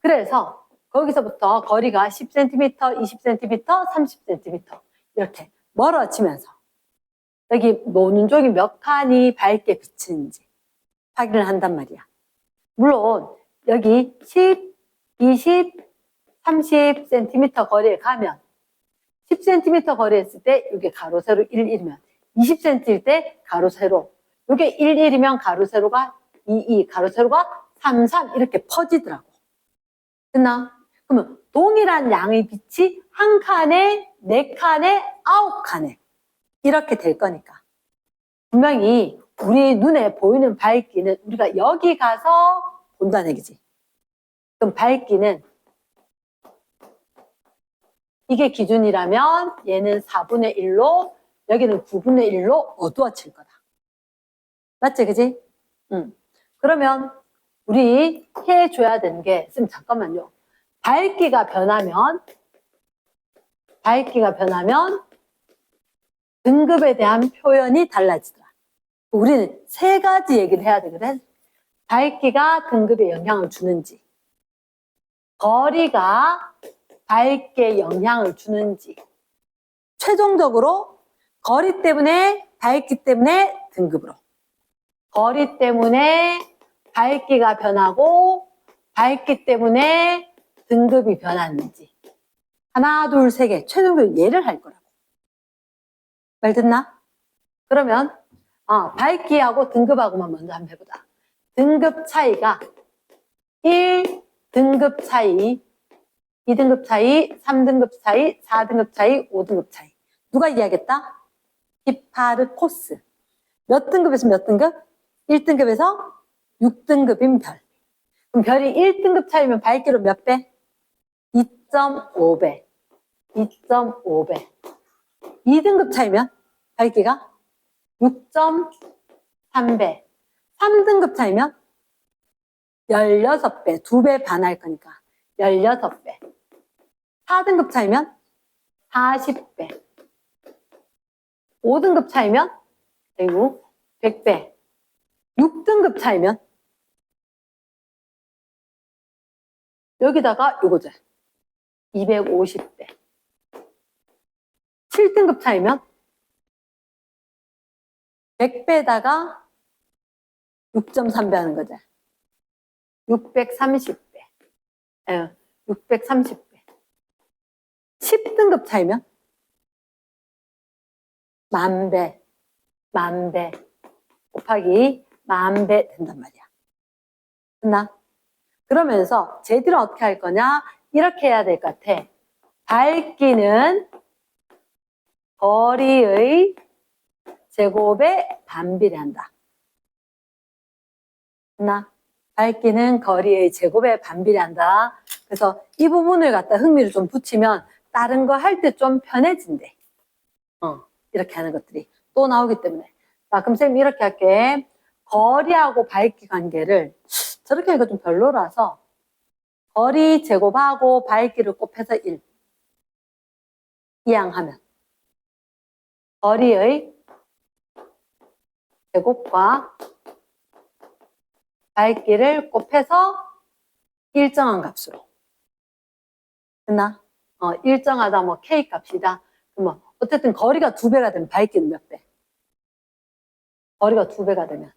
S1: 그래서 거기서부터 거리가 10cm, 20cm, 30cm 이렇게 멀어지면서 여기 모는 종이 몇 칸이 밝게 비치는지 확인을 한단 말이야. 물론 여기 10, 20, 30cm 거리에 가면 10cm 거리에 있을 때 이게 가로 세로 1, 1이면 20cm일 때 가로 세로 이게 1, 1이면 가로 세로가 2, 2, 가로 세로가 3, 3 이렇게 퍼지더라고. 됐나? 그러면 동일한 양의 빛이 한 칸에, 4칸에, 9칸에 이렇게 될 거니까. 분명히 우리 눈에 보이는 밝기는 우리가 여기 가서 본다는 얘기지. 그럼 밝기는 이게 기준이라면 얘는 4분의 1로 여기는 9분의 1로 어두워질 거다. 맞지, 그지? 그러면 우리 해줘야 되는 게, 쌤 잠깐만요. 밝기가 변하면 등급에 대한 표현이 달라지더라. 우리는 3가지 얘기를 해야 되거든. 밝기가 등급에 영향을 주는지, 거리가 밝기에 영향을 주는지, 최종적으로 거리 때문에, 밝기 때문에 등급으로, 거리 때문에 밝기가 변하고 밝기 때문에 등급이 변하는지 하나, 둘, 세 개 최종적으로 예를 할 거라고. 말 듣나? 그러면 밝기하고 등급하고만 먼저 한번 해보자. 등급 차이가 1등급 차이, 2등급 차이, 3등급 차이, 4등급 차이, 5등급 차이. 누가 이야기했다? 히파르코스. 몇 등급에서 몇 등급? 1등급에서 6등급인 별. 그럼 별이 1등급 차이면 밝기로 몇 배? 2.5배. 2.5배. 2등급 차이면 밝기가 6.3배. 3등급 차이면 16배. 2배 반할 거니까 16배. 4등급 차이면 40배. 5등급 차이면 100배. 6등급 차이면 여기다가 요거죠. 250배. 7등급 차이면 100배에다가 6.3배 하는 거죠. 630배. 630배. 10등급 차이면 만배, 만배 곱하기 만배 된단 말이야. 됐나? 그러면서 쟤들은 어떻게 할 거냐? 이렇게 해야 될 것 같아. 밝기는 거리의 제곱에 반비례한다. 됐나? 밝기는 거리의 제곱에 반비례한다. 그래서 이 부분을 갖다 흥미를 좀 붙이면 다른 거 할 때 좀 편해진대. 이렇게 하는 것들이 또 나오기 때문에. 자, 그럼 쌤 이렇게 할게. 거리하고 밝기 관계를 저렇게 하니까 좀 별로라서 거리 제곱하고 밝기를 곱해서 1. 이항하면 거리의 제곱과 밝기를 곱해서 일정한 값으로. 됐나? 일정하다, 뭐, K 값이다. 그러면, 어쨌든 거리가 2배가 되면 밝기는 몇 배? 거리가 2배가 되면.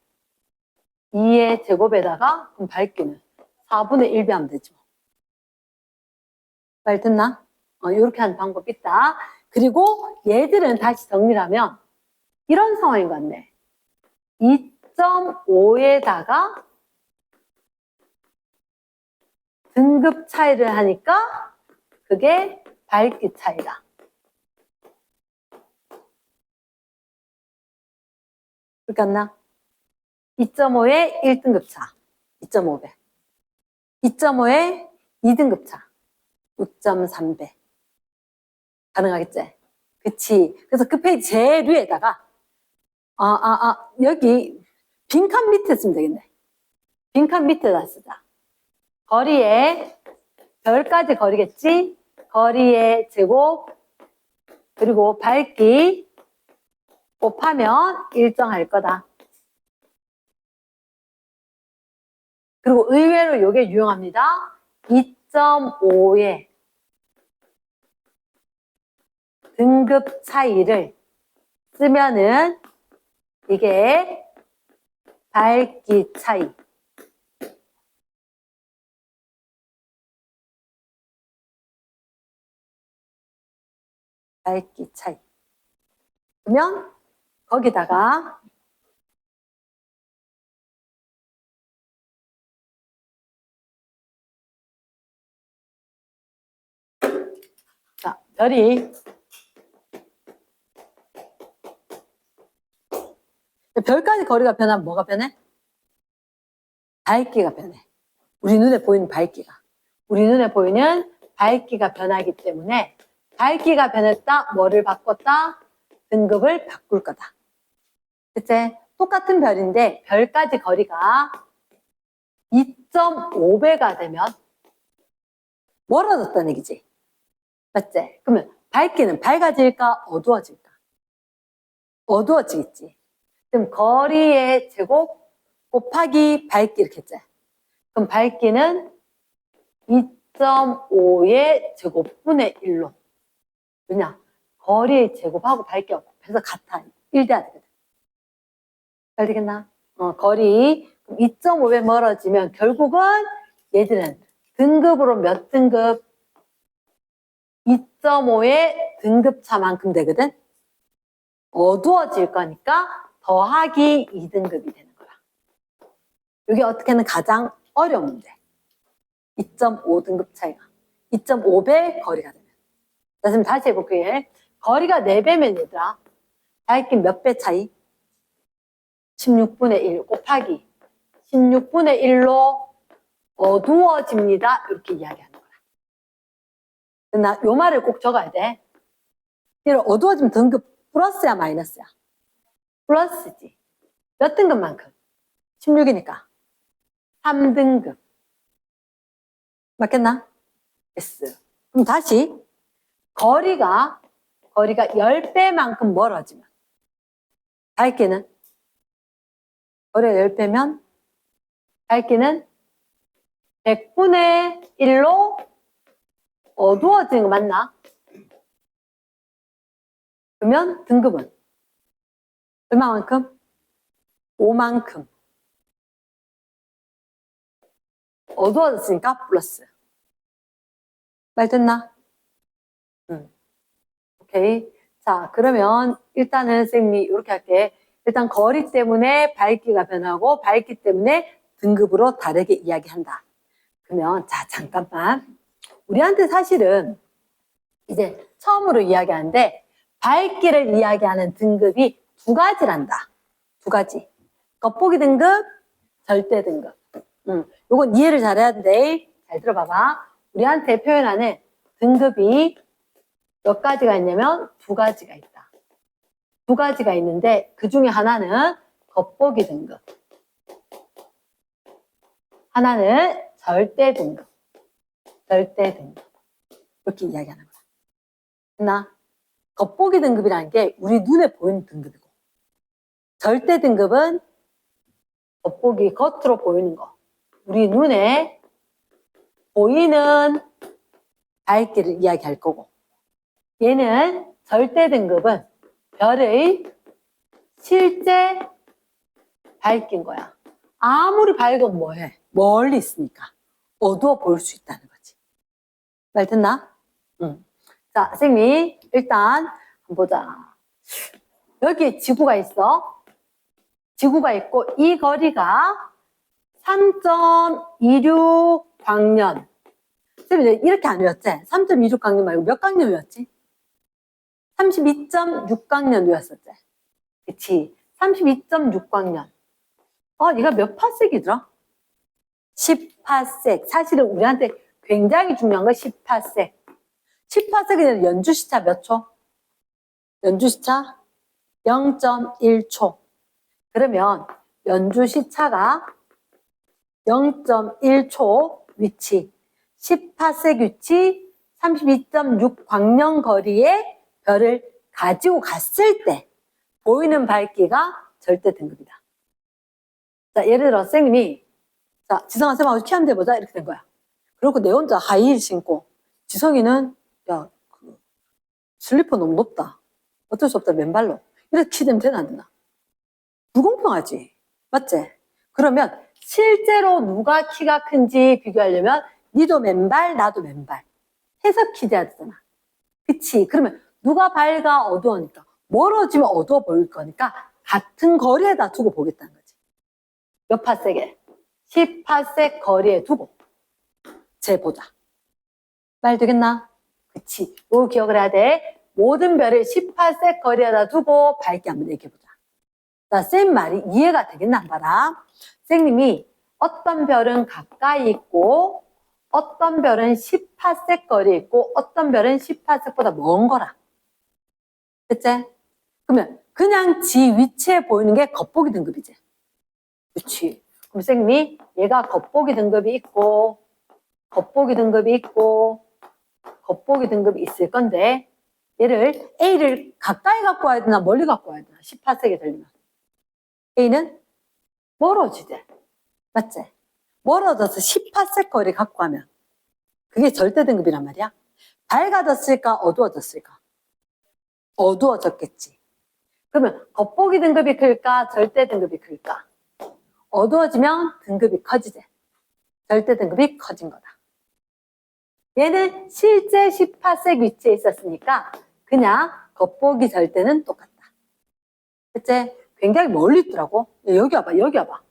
S1: 2의 제곱에다가, 그럼 밝기는 4분의 1배 하면 되죠. 말 듣나? 이렇게 하는 방법이 있다. 그리고 얘들은 다시 정리를 하면, 이런 상황인 것 같네. 2.5에다가 등급 차이를 하니까 그게 밝기 차이다. 그렇게 했나? 2.5에 1등급 차, 2.5배. 2.5에 2등급 차, 6.3배. 가능하겠지? 그치. 그래서 그 페이지 제일 위에다가, 여기 빈칸 밑에 쓰면 되겠네. 빈칸 밑에다 쓰자. 거리에, 별까지 거리겠지? 거리의 제곱, 그리고 밝기 곱하면 일정할 거다. 그리고 의외로 이게 유용합니다. 2.5의 등급 차이를 쓰면은 이게 밝기 차이. 밝기 차이. 그러면 거기다가 자, 별이 별까지 거리가 변하면 뭐가 변해? 밝기가 변해. 우리 눈에 보이는 밝기가. 우리 눈에 보이는 밝기가 변하기 때문에 밝기가 변했다, 뭐를 바꿨다? 등급을 바꿀 거다. 그치? 똑같은 별인데 별까지 거리가 2.5배가 되면 멀어졌다는 얘기지. 맞지? 그러면 밝기는 밝아질까? 어두워질까? 어두워지겠지. 그럼 거리의 제곱 곱하기 밝기 이렇게 했지. 그럼 밝기는 2.5의 제곱분의 1로. 왜냐? 거리의 제곱하고 밝기가 곱해서 같아. 1 돼야 되거든. 잘 되겠나? 거리 2.5배 멀어지면 결국은 얘들은 등급으로 몇 등급? 2.5의 등급차만큼 되거든? 어두워질 거니까 더하기 2등급이 되는 거야. 이게 어떻게는 가장 어려운 문제. 2.5등급 차이가. 2.5배 거리가 되면. 자, 지금 다시 해볼게요. 거리가 4배면 얘들아. 밝기 몇 배 차이? 16분의 1 곱하기 16분의 1로 어두워집니다. 이렇게 이야기하는 거야. 나 요 말을 꼭 적어야 돼. 이를 어두워지면 등급 플러스야 마이너스야? 플러스지. 몇 등급만큼? 16이니까 3등급. 맞겠나? S. 그럼 다시 거리가 10배만큼 멀어지면 밝기는 거리가 10배면 밝기는 100분의 1로 어두워지는 거 맞나? 그러면 등급은 얼마만큼? 5만큼. 어두워졌으니까 플러스. 말 됐나? 오케이. 자, 그러면 일단은 쌤이 이렇게 할게. 일단 거리 때문에 밝기가 변하고 밝기 때문에 등급으로 다르게 이야기한다. 그러면 자, 잠깐만. 우리한테 사실은 이제 처음으로 이야기하는데 밝기를 이야기하는 등급이 두 가지란다. 두 가지. 겉보기 등급, 절대 등급. 요건 이해를 잘해야 돼. 잘 들어봐봐. 우리한테 표현하는 등급이 몇 가지가 있냐면 두 가지가 있다. 두 가지가 있는데 그 중에 하나는 겉보기 등급. 하나는 절대 등급. 절대 등급. 이렇게 이야기하는 거야. 했나? 겉보기 등급이라는 게 우리 눈에 보이는 등급이고 절대 등급은 겉보기, 겉으로 보이는 거. 우리 눈에 보이는 밝기를 이야기할 거고 얘는 절대 등급은 별의 실제 밝기인 거야. 아무리 밝으면 뭐해? 멀리 있으니까 어두워 보일 수 있다는 거지. 말 듣나? 응. 자, 선생님이 일단 한번 보자. 여기 지구가 있어. 지구가 있고 이 거리가 3.26 광년. 선생님 이렇게 안 외웠지? 3.26 광년 말고 몇 광년 외웠지? 32.6 광년 외웠었지? 그치? 32.6 광년. 얘가 몇 파섹이더라? 10파섹. 사실은 우리한테 굉장히 중요한 건 10파섹. 10파섹이면 연주시차 몇 초? 연주시차 0.1초. 그러면 연주시차가 0.1초 위치, 10파섹 위치, 32.6 광년 거리의 별을 가지고 갔을 때 보이는 밝기가 절대 등급이다. 자, 예를 들어 선생님이 자, 지성아 쌤하고 키 한번 대보자 이렇게 된 거야. 그리고 내 혼자 하이힐 신고 지성이는 야, 슬리퍼 너무 높다. 어쩔 수 없다 맨발로. 이렇게 키 되면 되나 안 되나? 불공평하지. 맞지? 그러면 실제로 누가 키가 큰지 비교하려면 니도 맨발 나도 맨발 해서 키 돼야 되잖아. 그치? 그러면 누가 밝아 어두우니까 멀어지면 어두워 보일 거니까 같은 거리에다 두고 보겠다는 거지. 몇 파섹에? 10파섹 거리에 두고 재보자. 말 되겠나? 그치? 요 기억을 해야 돼. 모든 별을 18색 거리에다 두고 밝게 한번 얘기해보자. 자, 쌤 말이 이해가 되겠나 봐라. 쌤님이 어떤 별은 가까이 있고 어떤 별은 18색 거리에 있고 어떤 별은 18색보다 먼 거라. 됐지? 그러면 그냥 지 위치에 보이는 게 겉보기 등급이지. 그치? 그럼 쌤님이 얘가 겉보기 등급이 있고 겉보기 등급이 있고 겉보기 등급이 있을 건데 얘를 A를 가까이 갖고 와야 되나 멀리 갖고 와야 되나 18색이 되려면 A는 멀어지대. 맞지? 멀어져서 18색 거리 갖고 가면 그게 절대 등급이란 말이야. 밝아졌을까 어두워졌을까? 어두워졌겠지. 그러면 겉보기 등급이 클까 절대 등급이 클까? 어두워지면 등급이 커지지. 절대 등급이 커진 거다. 얘는 실제 18색 위치에 있었으니까 그냥 겉보기 절대는 똑같다. 그치? 굉장히 멀리 있더라고. 여기 와봐, 여기 와봐.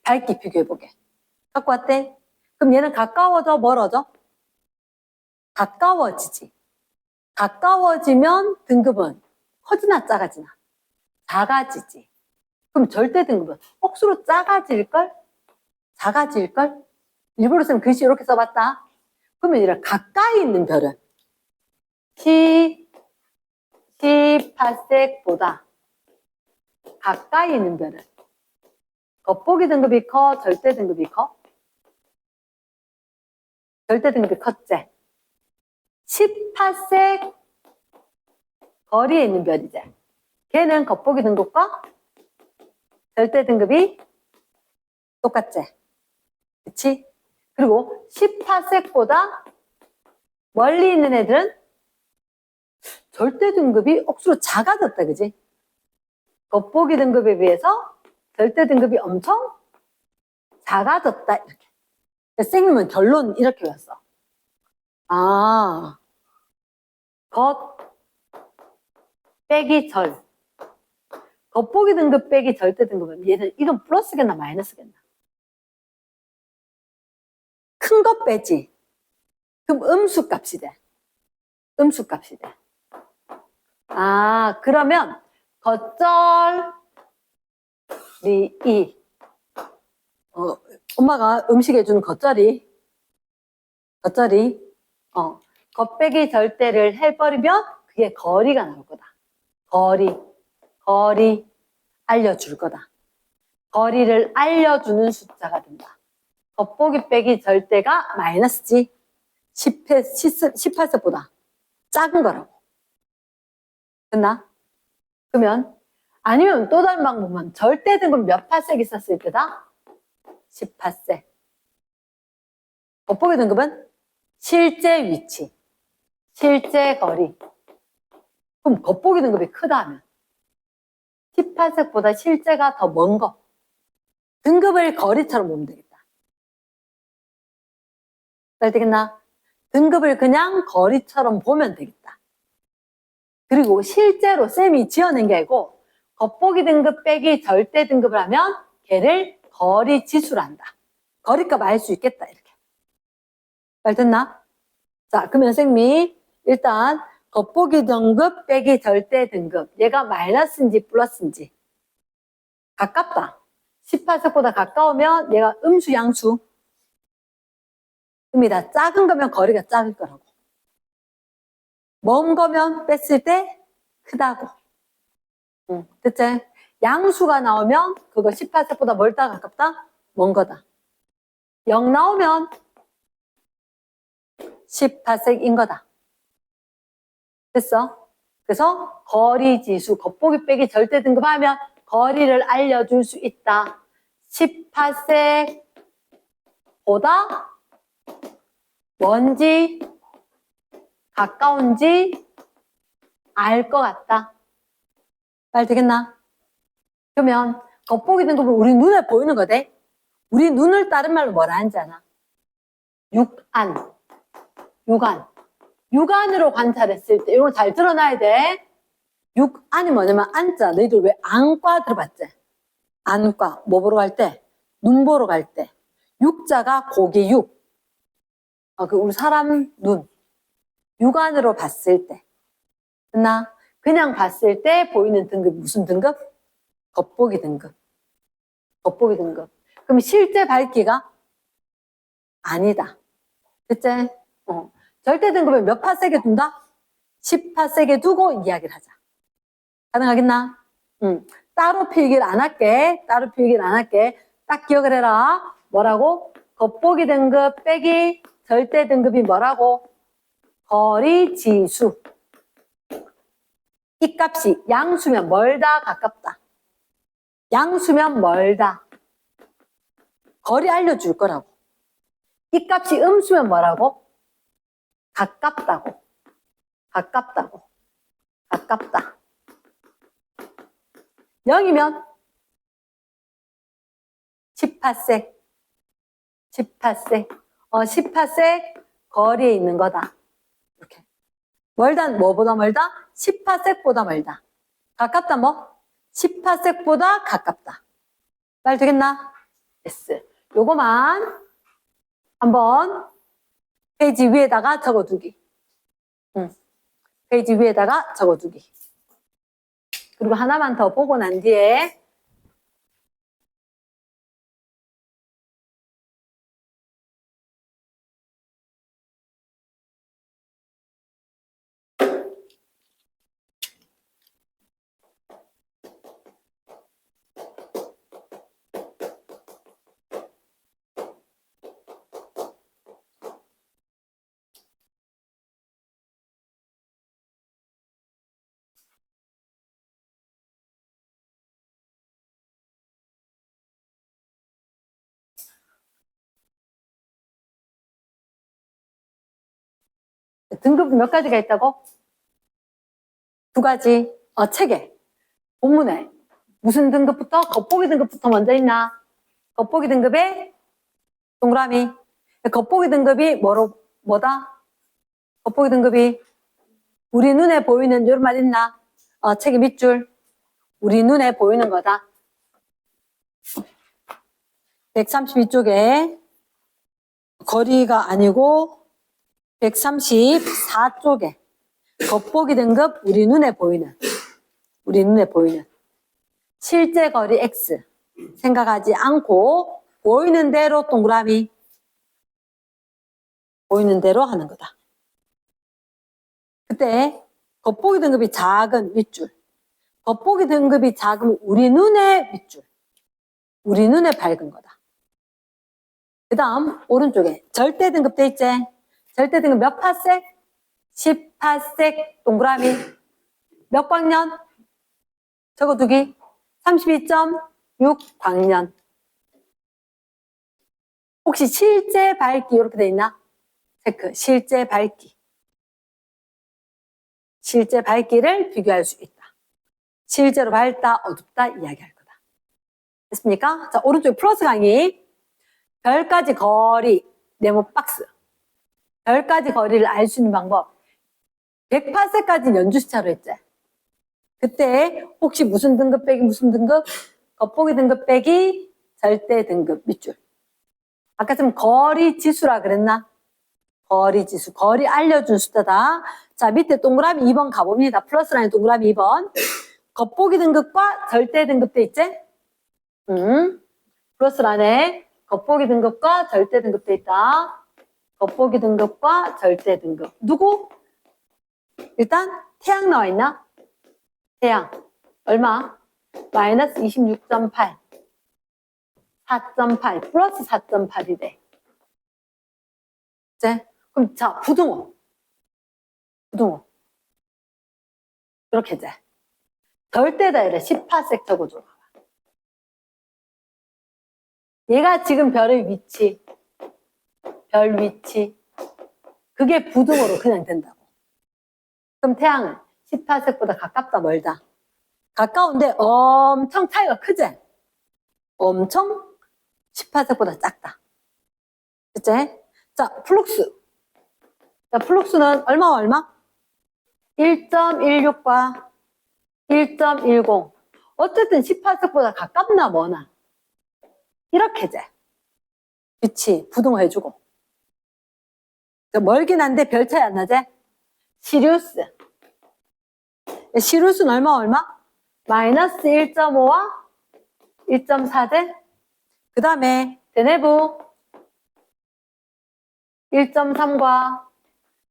S1: 밝기 비교해보게. 갖고 왔대? 그럼 얘는 가까워져, 멀어져? 가까워지지. 가까워지면 등급은 커지나 작아지나? 작아지지. 그럼 절대 등급은 억수로 작아질걸? 작아질걸? 일부러 쓰면 글씨 이렇게 써봤다. 그러면 이런 가까이 있는 별은 18색보다 가까이 있는 별은 겉보기 등급이 커, 절대 등급이 커? 절대 등급이 컸지. 18색 거리에 있는 별이지. 걔는 겉보기 등급과 절대 등급이 똑같지. 그치? 그리고 18색보다 멀리 있는 애들은 절대 등급이 억수로 작아졌다, 그지? 겉보기 등급에 비해서 절대 등급이 엄청 작아졌다, 이렇게. 선생님은 결론 이렇게 외웠어. 겉 빼기 절. 겉보기 등급 빼기 절대 등급은 얘는 이건 플러스겠나 마이너스겠나? 큰 거 빼지. 그럼 음수값이 돼. 음수값이 돼. 아, 그러면 겉절 리 엄마가 음식 해주는 겉절이 겉빼기 절대를 해버리면 그게 거리가 나올 거다. 거리 알려줄 거다. 거리를 알려주는 숫자가 된다. 겉보기 빼기 절대가 마이너스지. 18세보다 작은 거라고. 됐나? 그러면 아니면 또 다른 방법은 절대 등급 몇 파섹 있었을 때다? 18세. 겉보기 등급은 실제 위치, 실제 거리. 그럼 겉보기 등급이 크다 하면 18색보다 실제가 더 먼 거. 등급을 거리처럼 보면 되겠다. 잘 되겠나? 등급을 그냥 거리처럼 보면 되겠다. 그리고 실제로 쌤이 지어낸 게 아니고 겉보기 등급 빼기 절대 등급을 하면 걔를 거리 지수로 한다. 거리값 알 수 있겠다. 이렇게. 잘 됐나? 자, 그러면 쌤이 일단 겉보기 등급 빼기 절대 등급. 얘가 마이너스인지 플러스인지. 가깝다. 18색보다 가까우면 얘가 음수 양수. 입니다. 작은 거면 거리가 작을 거라고. 먼 거면 뺐을 때 크다고. 됐지? 양수가 나오면 그거 18색보다 멀다 가깝다? 먼 거다. 0 나오면 18색인 거다. 됐어? 그래서 거리 지수, 겉보기 빼기 절대 등급하면 거리를 알려줄 수 있다. 18색보다 먼지, 가까운지 알 것 같다. 말 되겠나? 그러면 겉보기 등급은 우리 눈에 보이는 거대. 우리 눈을 다른 말로 뭐라 하는지 아나? 육안. 육안으로 관찰했을 때 이런 거 잘 드러나야 돼. 육안이 뭐냐면 안자. 너희들 왜 안과 들어봤지? 안과. 뭐 보러 갈 때? 눈 보러 갈 때. 육자가 고기 육. 우리 사람 눈. 육안으로 봤을 때. 됐나? 그냥 봤을 때 보이는 등급이 무슨 등급? 겉보기 등급. 겉보기 등급. 그럼 실제 밝기가? 아니다. 그치? 절대 등급을 몇 파세게 둔다? 18세게 두고 이야기를 하자. 가능하겠나? 따로 필기를 안 할게. 따로 필기를 안 할게. 딱 기억을 해라. 뭐라고? 겉보기 등급 빼기 절대 등급이 뭐라고? 거리 지수. 이 값이 양수면 멀다, 가깝다. 양수면 멀다. 거리 알려줄 거라고. 이 값이 음수면 뭐라고? 가깝다고. 가깝다. 0이면 18색. 18색 거리에 있는 거다. 이렇게. 멀다, 뭐보다 멀다? 18색보다 멀다. 가깝다 뭐? 18색보다 가깝다. 말 되겠나? S. 요거만 한번 페이지 위에다가 적어두기. 페이지 위에다가 적어두기. 그리고 하나만 더 보고 난 뒤에 등급 몇 가지가 있다고? 2가지. 책에 본문에 무슨 등급부터? 겉보기 등급부터 먼저 있나? 겉보기 등급에 동그라미. 겉보기 등급이 뭐다? 겉보기 등급이 우리 눈에 보이는 이런 말 있나? 책의 밑줄. 우리 눈에 보이는 거다. 132쪽에 거리가 아니고 134쪽에 겉보기 등급 우리 눈에 보이는 실제 거리 X 생각하지 않고 보이는 대로 동그라미 보이는 대로 하는 거다. 그때 겉보기 등급이 작은 밑줄, 겉보기 등급이 작은 우리 눈의 밑줄, 우리 눈에 밝은 거다. 그 다음 오른쪽에 절대 등급 돼 있지? 절대 등급 몇 파섹? 10파섹 동그라미 몇 광년? 적어두기 32.6 광년. 혹시 실제 밝기 이렇게 돼 있나? 체크. 실제 밝기. 실제 밝기를 비교할 수 있다. 실제로 밝다, 어둡다 이야기할 거다. 됐습니까? 자, 오른쪽에 플러스 강의. 별까지 거리, 네모 박스. 별까지 거리를 알 수 있는 방법. 100파세까지 연주시차로 했지. 그때 혹시 무슨 등급 빼기 무슨 등급? 겉보기 등급 빼기 절대 등급 밑줄. 아까 좀 거리 지수라 그랬나? 거리 지수, 거리 알려준 숫자다. 자, 밑에 동그라미 2번 가봅니다. 플러스 라인 동그라미 2번. 겉보기 등급과 절대 등급 돼 있지? 플러스 라인에 겉보기 등급과 절대 등급 돼 있다. 겉보기 등급과 절대 등급. 누구? 일단 태양 나와 있나? 태양. 얼마? 마이너스 26.8. 4.8 플러스 4.8이래. 이제 그럼 자, 부등호. 이렇게 이제 절대다 이래. 10파섹 적어줘. 얘가 지금 별의 위치. 별 위치. 그게 부등호로 그냥 된다고. 그럼 태양은 10파섹보다 가깝다 멀다? 가까운데 엄청 차이가 크지? 엄청 10파섹보다 작다. 그치? 자, 플룩스. 자, 플룩스는 얼마와 얼마? 1.16과 1.10. 어쨌든 10파섹보다 가깝나 뭐나. 이렇게 돼. 그치? 부등호 해주고. 멀긴 한데 별 차이 안 나지? 시리우스. 시리우스는 얼마? 마이너스 1.5와 1.4대. 그 다음에 대내부 1.3과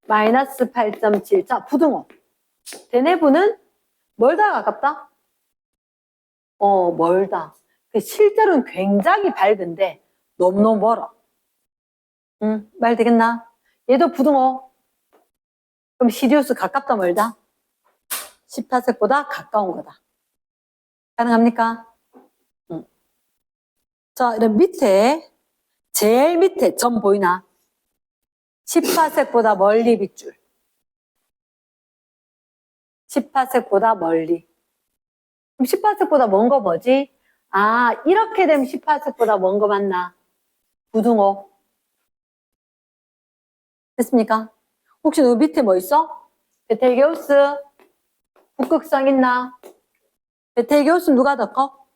S1: 마이너스 8.7. 자, 부등호. 대내부는 멀다 가깝다? 멀다. 실제로는 굉장히 밝은데 너무너무 멀어. 말 되겠나? 얘도 부등호. 그럼 시리우스 가깝다 멀다? 10파섹보다 가까운 거다. 가능합니까? 자, 이런 밑에 제일 밑에 점 보이나? 10파섹보다 멀리 밑줄. 10파섹보다 멀리. 그럼 10파섹보다 먼 거 뭐지? 아, 이렇게 되면 10파섹보다 먼 거 맞나? 부등호. 됐습니까? 혹시 너 밑에 뭐 있어? 베텔게우스. 북극성 있나? 베텔게우스 누가 더 커?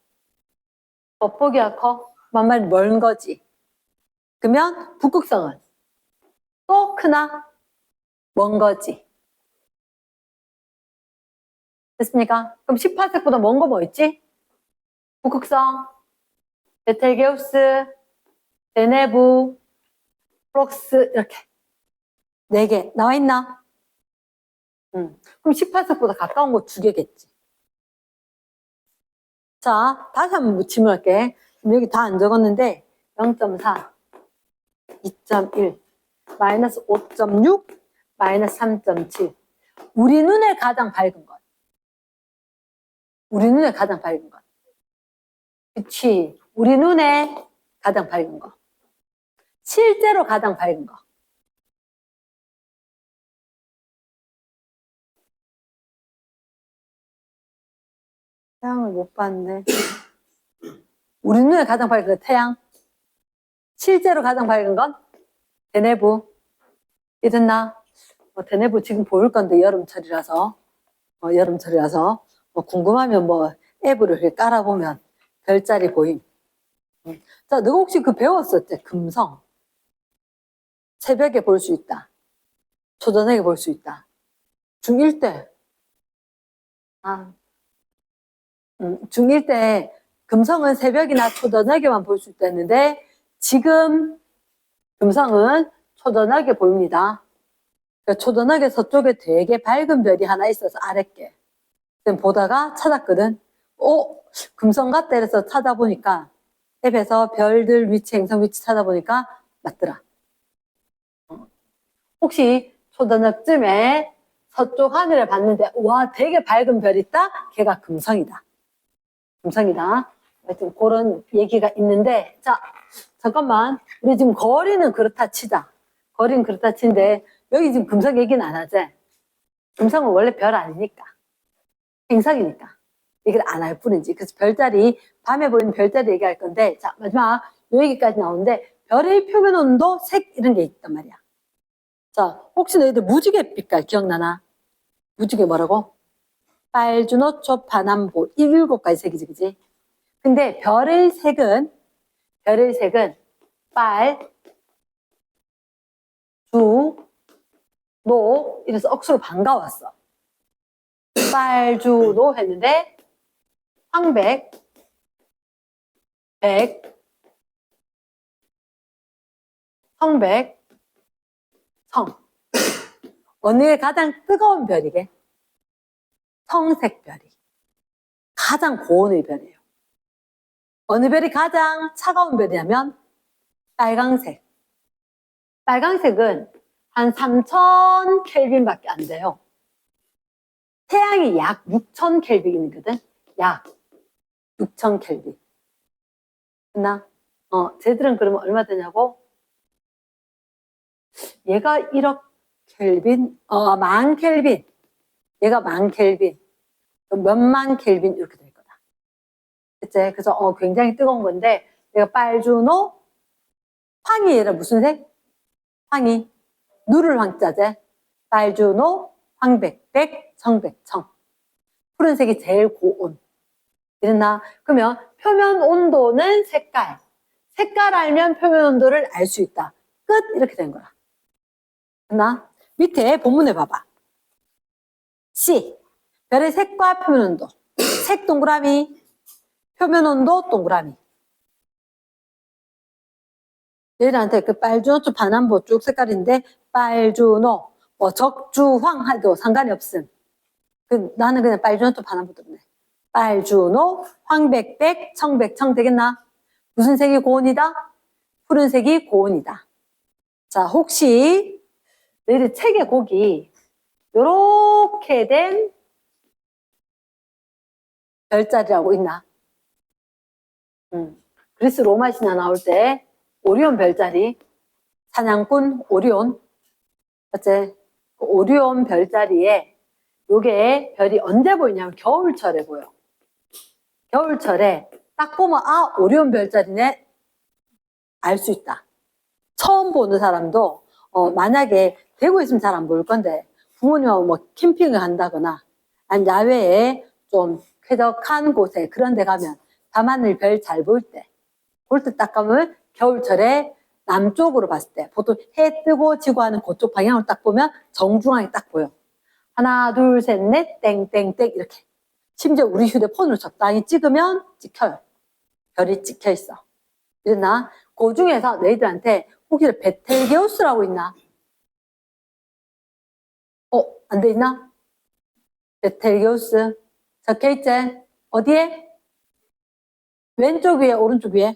S1: 겉보기가 커? 만만히 먼 거지. 그러면 북극성은 또 크나? 먼 거지. 됐습니까? 그럼 18색보다 먼 거 뭐 있지? 북극성, 베텔게우스, 대내부, 플럭스 이렇게 4개 나와 있나? 그럼 18색보다 가까운 거 2개겠지. 자, 다시 한번 질문할게. 여기 다 안 적었는데 0.4, 2.1, 마이너스 5.6, 마이너스 3.7. 우리 눈에 가장 밝은 것. 우리 눈에 가장 밝은 것. 그치. 우리 눈에 가장 밝은 거. 실제로 가장 밝은 거. 태양을 못 봤는데. 우리 눈에 가장 밝은 거 태양. 실제로 가장 밝은 건 대내부. 이랬나? 대내부 지금 보일 건데 여름철이라서. 여름철이라서 궁금하면 앱으로 이렇게 깔아보면 별자리 보임. 자, 너가 혹시 그 배웠었지? 금성. 새벽에 볼 수 있다. 초저녁에 볼 수 있다. 중1 때. 중1 때 금성은 새벽이나 초저녁에만 볼 수 있다는데 지금 금성은 초저녁에 보입니다. 그러니까 초저녁에 서쪽에 되게 밝은 별이 하나 있어서 아랫게. 보다가 찾았거든. 금성 같다 이래서 찾아보니까 앱에서 별들 위치, 행성 위치 찾아보니까 맞더라. 혹시 초저녁쯤에 서쪽 하늘을 봤는데 와 되게 밝은 별 있다? 걔가 금성이다. 금성이다. 하여튼 그런 얘기가 있는데 자 잠깐만 우리 지금 거리는 그렇다 치자. 거리는 그렇다 치는데 여기 지금 금성 얘기는 안 하지? 금성은 원래 별 아니니까. 행성이니까. 얘기를 안 할 뿐이지. 그래서 별자리, 밤에 보이는 별자리 얘기할 건데 자 마지막 요 얘기까지 나오는데 별의 표면 온도, 색 이런 게 있단 말이야. 자 혹시 너희들 무지개 빛깔 기억나나? 무지개 뭐라고? 빨주노초 파남보 이 7가지 색이지 그지? 근데 별의 색은 빨, 주, 노 이래서 억수로 반가웠어. 빨, 주, 노 했는데 황백, 백, 성백, 성 어느 게 가장 뜨거운 별이게? 성색별이 가장 고온의 별이에요. 어느 별이 가장 차가운 별이냐면 빨강색. 빨강색은 한 3000 켈빈밖에 안 돼요. 태양이 약 6000 켈빈이거든. 약 6000 켈빈. 됐나? 쟤들은 그러면 얼마 되냐고? 얘가 1억 켈빈? 만 켈빈. 얘가 만 켈빈. 몇만 켈빈 이렇게 될 거다. 그치? 그래서 굉장히 뜨거운 건데 얘가 빨주노 황이 얘라 무슨 색? 황이 누를 황자제 빨주노 황백백 성백청 푸른색이 제일 고온 이랬나? 그러면 표면 온도는 색깔 알면 표면 온도를 알 수 있다. 끝 이렇게 된 거야. 됐나? 밑에 본문에 봐봐. C 별의 색과 표면 온도 색 동그라미 표면 온도 동그라미 얘들한테 그 빨주노 좀 반환보 쭉 색깔인데 빨주노 적주황 해도 상관이 없음. 나는 그냥 빨주노 좀 반환보 들었네. 빨주노 황백백 청백청 되겠나? 무슨 색이 고온이다? 푸른색이 고온이다. 자 혹시 너희들 책에 거기 요렇게 된 별자리라고 있나? 그리스 로마 신화 나올 때 오리온 별자리, 사냥꾼 오리온, 어째 오리온 별자리에 요게 별이 언제 보이냐면 겨울철에 보여. 겨울철에 딱 보면 오리온 별자리네 알 수 있다. 처음 보는 사람도 만약에 대구에 있으면 잘 안 보일 건데 부모님하고 캠핑을 한다거나 아니면 야외에 좀 쾌적한 곳에 그런 데 가면 밤하늘 별 잘 보일 때 볼 때 딱 가면 겨울철에 남쪽으로 봤을 때 보통 해 뜨고 지고 하는 그쪽 방향으로 딱 보면 정중앙에 딱 보여. 하나 둘 셋 넷 땡땡땡 이렇게. 심지어 우리 휴대폰으로 적당히 찍으면 찍혀요. 별이 찍혀 있어. 이랬나? 그 중에서 너희들한테 혹시 베텔게우스라고 있나? 안 돼 있나? 베텔게우스 적혀있지? 어디에? 왼쪽 위에 오른쪽 위에?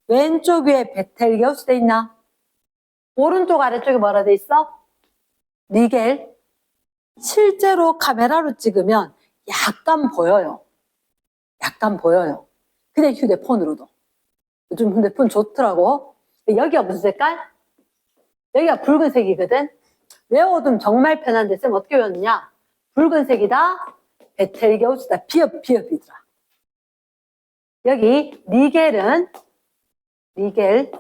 S1: 왼쪽 위에 베텔게우스 돼 있나? 오른쪽 아래쪽에 뭐라 돼 있어? 니겔. 실제로 카메라로 찍으면 약간 보여요. 약간 보여요. 그냥 휴대폰으로도. 요즘 휴대폰 좋더라고. 여기가 무슨 색깔? 여기가 붉은색이거든. 외워두면 정말 편한데 쌤 어떻게 외웠느냐? 붉은색이다. 베텔게우스다. 비읍이더라. 여기 니겔은 니겔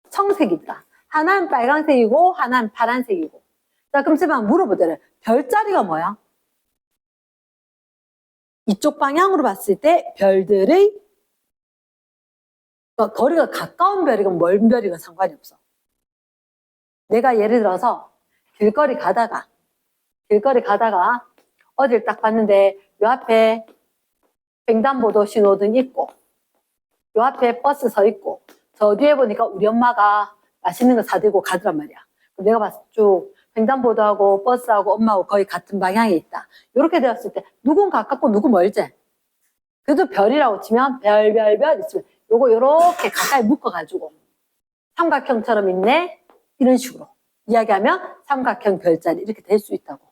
S1: 청색이더라. 하나는 빨간색이고 하나는 파란색이고. 자 그럼 쌤 한번 물어보자. 별자리가 뭐야? 이쪽 방향으로 봤을 때 별들의 거리가 가까운 별이건 먼 별이건 상관이 없어. 내가 예를 들어서 길거리 가다가 어딜 딱 봤는데 요 앞에 횡단보도 신호등 있고 요 앞에 버스 서 있고 저 뒤에 보니까 우리 엄마가 맛있는 거 사들고 가더란 말이야. 내가 봤을 때 쭉 횡단보도하고 버스하고 엄마하고 거의 같은 방향에 있다. 이렇게 되었을 때 누군 가깝고 누구 멀지? 그래도 별이라고 치면 별 있으면 요거 요렇게 가까이 묶어가지고 삼각형처럼 있네? 이런 식으로 이야기하면 삼각형 별자리 이렇게 될 수 있다고.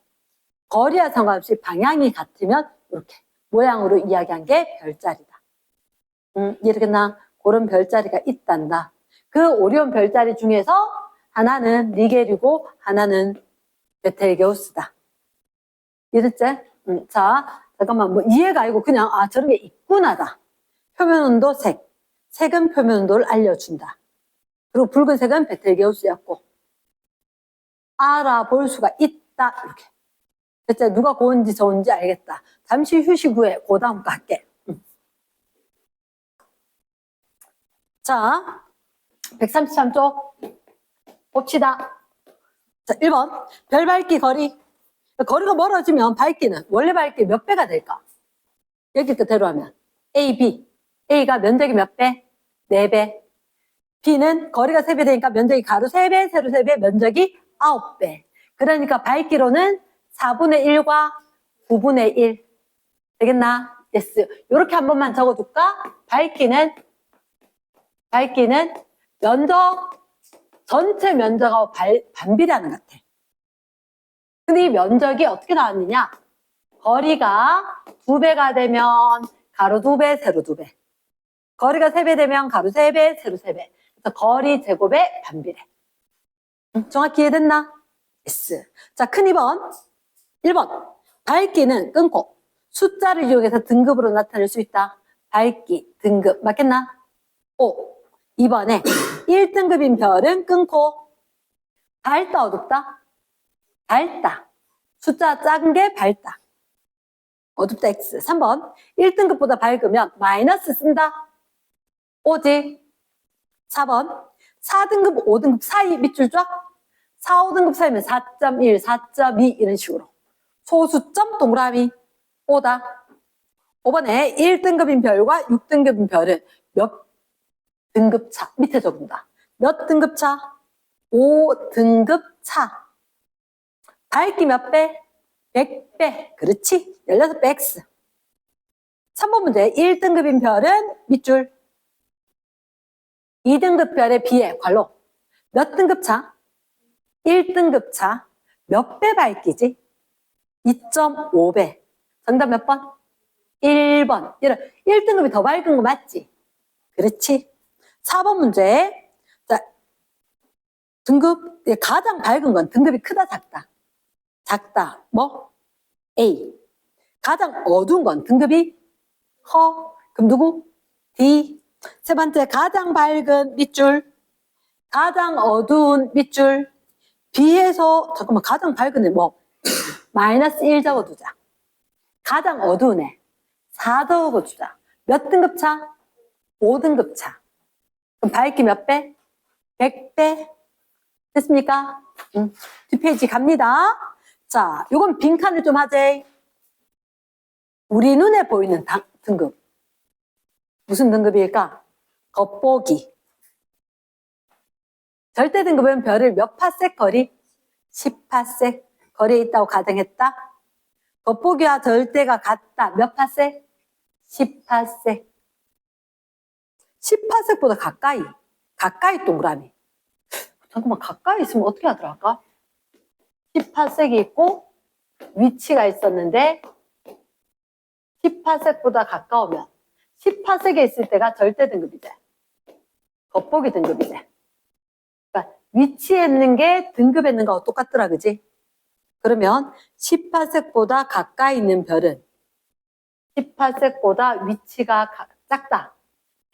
S1: 거리와 상관없이 방향이 같으면 이렇게 모양으로 이야기한 게 별자리다. 이해되겠나? 그런 별자리가 있단다. 그 오리온 별자리 중에서 하나는 리겔이고 하나는 베텔게우스다. 이해됐지? 자, 잠깐만 뭐 이해가 아니고 그냥 저런 게 있구나다. 표면 온도 색은 표면 온도를 알려준다. 그리고 붉은색은 베텔게우스였고 알아볼 수가 있다. 이렇게. 됐지? 누가 고운지 저운지 알겠다. 잠시 휴식 후에 그 다음 거 할게. 자, 133쪽 봅시다. 자, 1번 별 밝기 거리. 거리가 멀어지면 밝기는 원래 밝기 몇 배가 될까? 여기 그대로 하면 A, B. A가 면적이 몇 배? 4배. B는 거리가 3배 되니까 면적이 가로 3배, 세로 3배, 면적이 9배. 그러니까 밝기로는 4분의 1과 9분의 1. 되겠나? yes. 이렇게 한 번만 적어둘까? 밝기는 면적, 전체 면적하고 반비례하는 것 같아. 근데 이 면적이 어떻게 나왔느냐? 거리가 2배가 되면 가로 2배, 세로 2배. 거리가 3배 되면 가로 3배, 세로 3배. 그래서 거리 제곱의 반비례. 정확히 이해됐나? yes. 자, 큰 2번. 1번. 밝기는 끊고 숫자를 이용해서 등급으로 나타낼 수 있다. 밝기, 등급. 맞겠나? 5. 2번에 1등급인 별은 끊고 밝다, 어둡다? 밝다. 숫자 작은 게 밝다. 어둡다, X. 3번. 1등급보다 밝으면 마이너스 쓴다. 오지. 4번. 4등급, 5등급 사이 밑줄 쫙. 4, 5등급 사이면 4.1, 4.2 이런 식으로. 소수점 동그라미. 오다. 5번에 1등급인 별과 6등급인 별은 몇 등급 차. 밑에 적는다. 몇 등급 차? 5등급 차. 밝기 몇 배? 100배. 그렇지. 16배 X. 3번 문제. 1등급인 별은 밑줄. 2등급 별에 비해 괄호. 몇 등급 차? 1등급 차. 몇 배 밝기지? 2.5배. 정답 몇 번? 1번. 1등급이 더 밝은 거 맞지? 그렇지. 4번 문제. 자, 등급, 가장 밝은 건 등급이 크다, 작다? 작다. 뭐? A. 가장 어두운 건 등급이 커. 그럼 누구? D. 세 번째, 가장 밝은 밑줄. 가장 어두운 밑줄. B에서, 잠깐만, 가장 밝은 애 뭐? 마이너스 1 적어두자. 가장 어두운 애. 4 적어주자. 몇 등급 차? 5등급 차. 그럼 밝기 몇 배? 100배. 됐습니까? 뒷페이지 갑니다. 자, 요건 빈칸을 좀 하재. 우리 눈에 보이는 등급. 무슨 등급일까? 겉보기. 절대 등급은 별을 몇 파섹 거리? 10파섹 거리에 있다고 가정했다. 겉보기와 절대가 같다. 몇 파섹? 10파섹. 10파섹보다 가까이 동그라미. 잠깐만, 가까이 있으면 어떻게 하더라, 아까? 10파섹이 있고 위치가 있었는데 10파섹보다 가까우면 10파섹에 있을 때가 절대 등급이지. 겉보기 등급이지. 그러니까 위치에 있는 게 등급에 있는 거하고 똑같더라, 그지? 그러면 10파섹보다 가까이 있는 별은 10파섹보다 위치가 작다.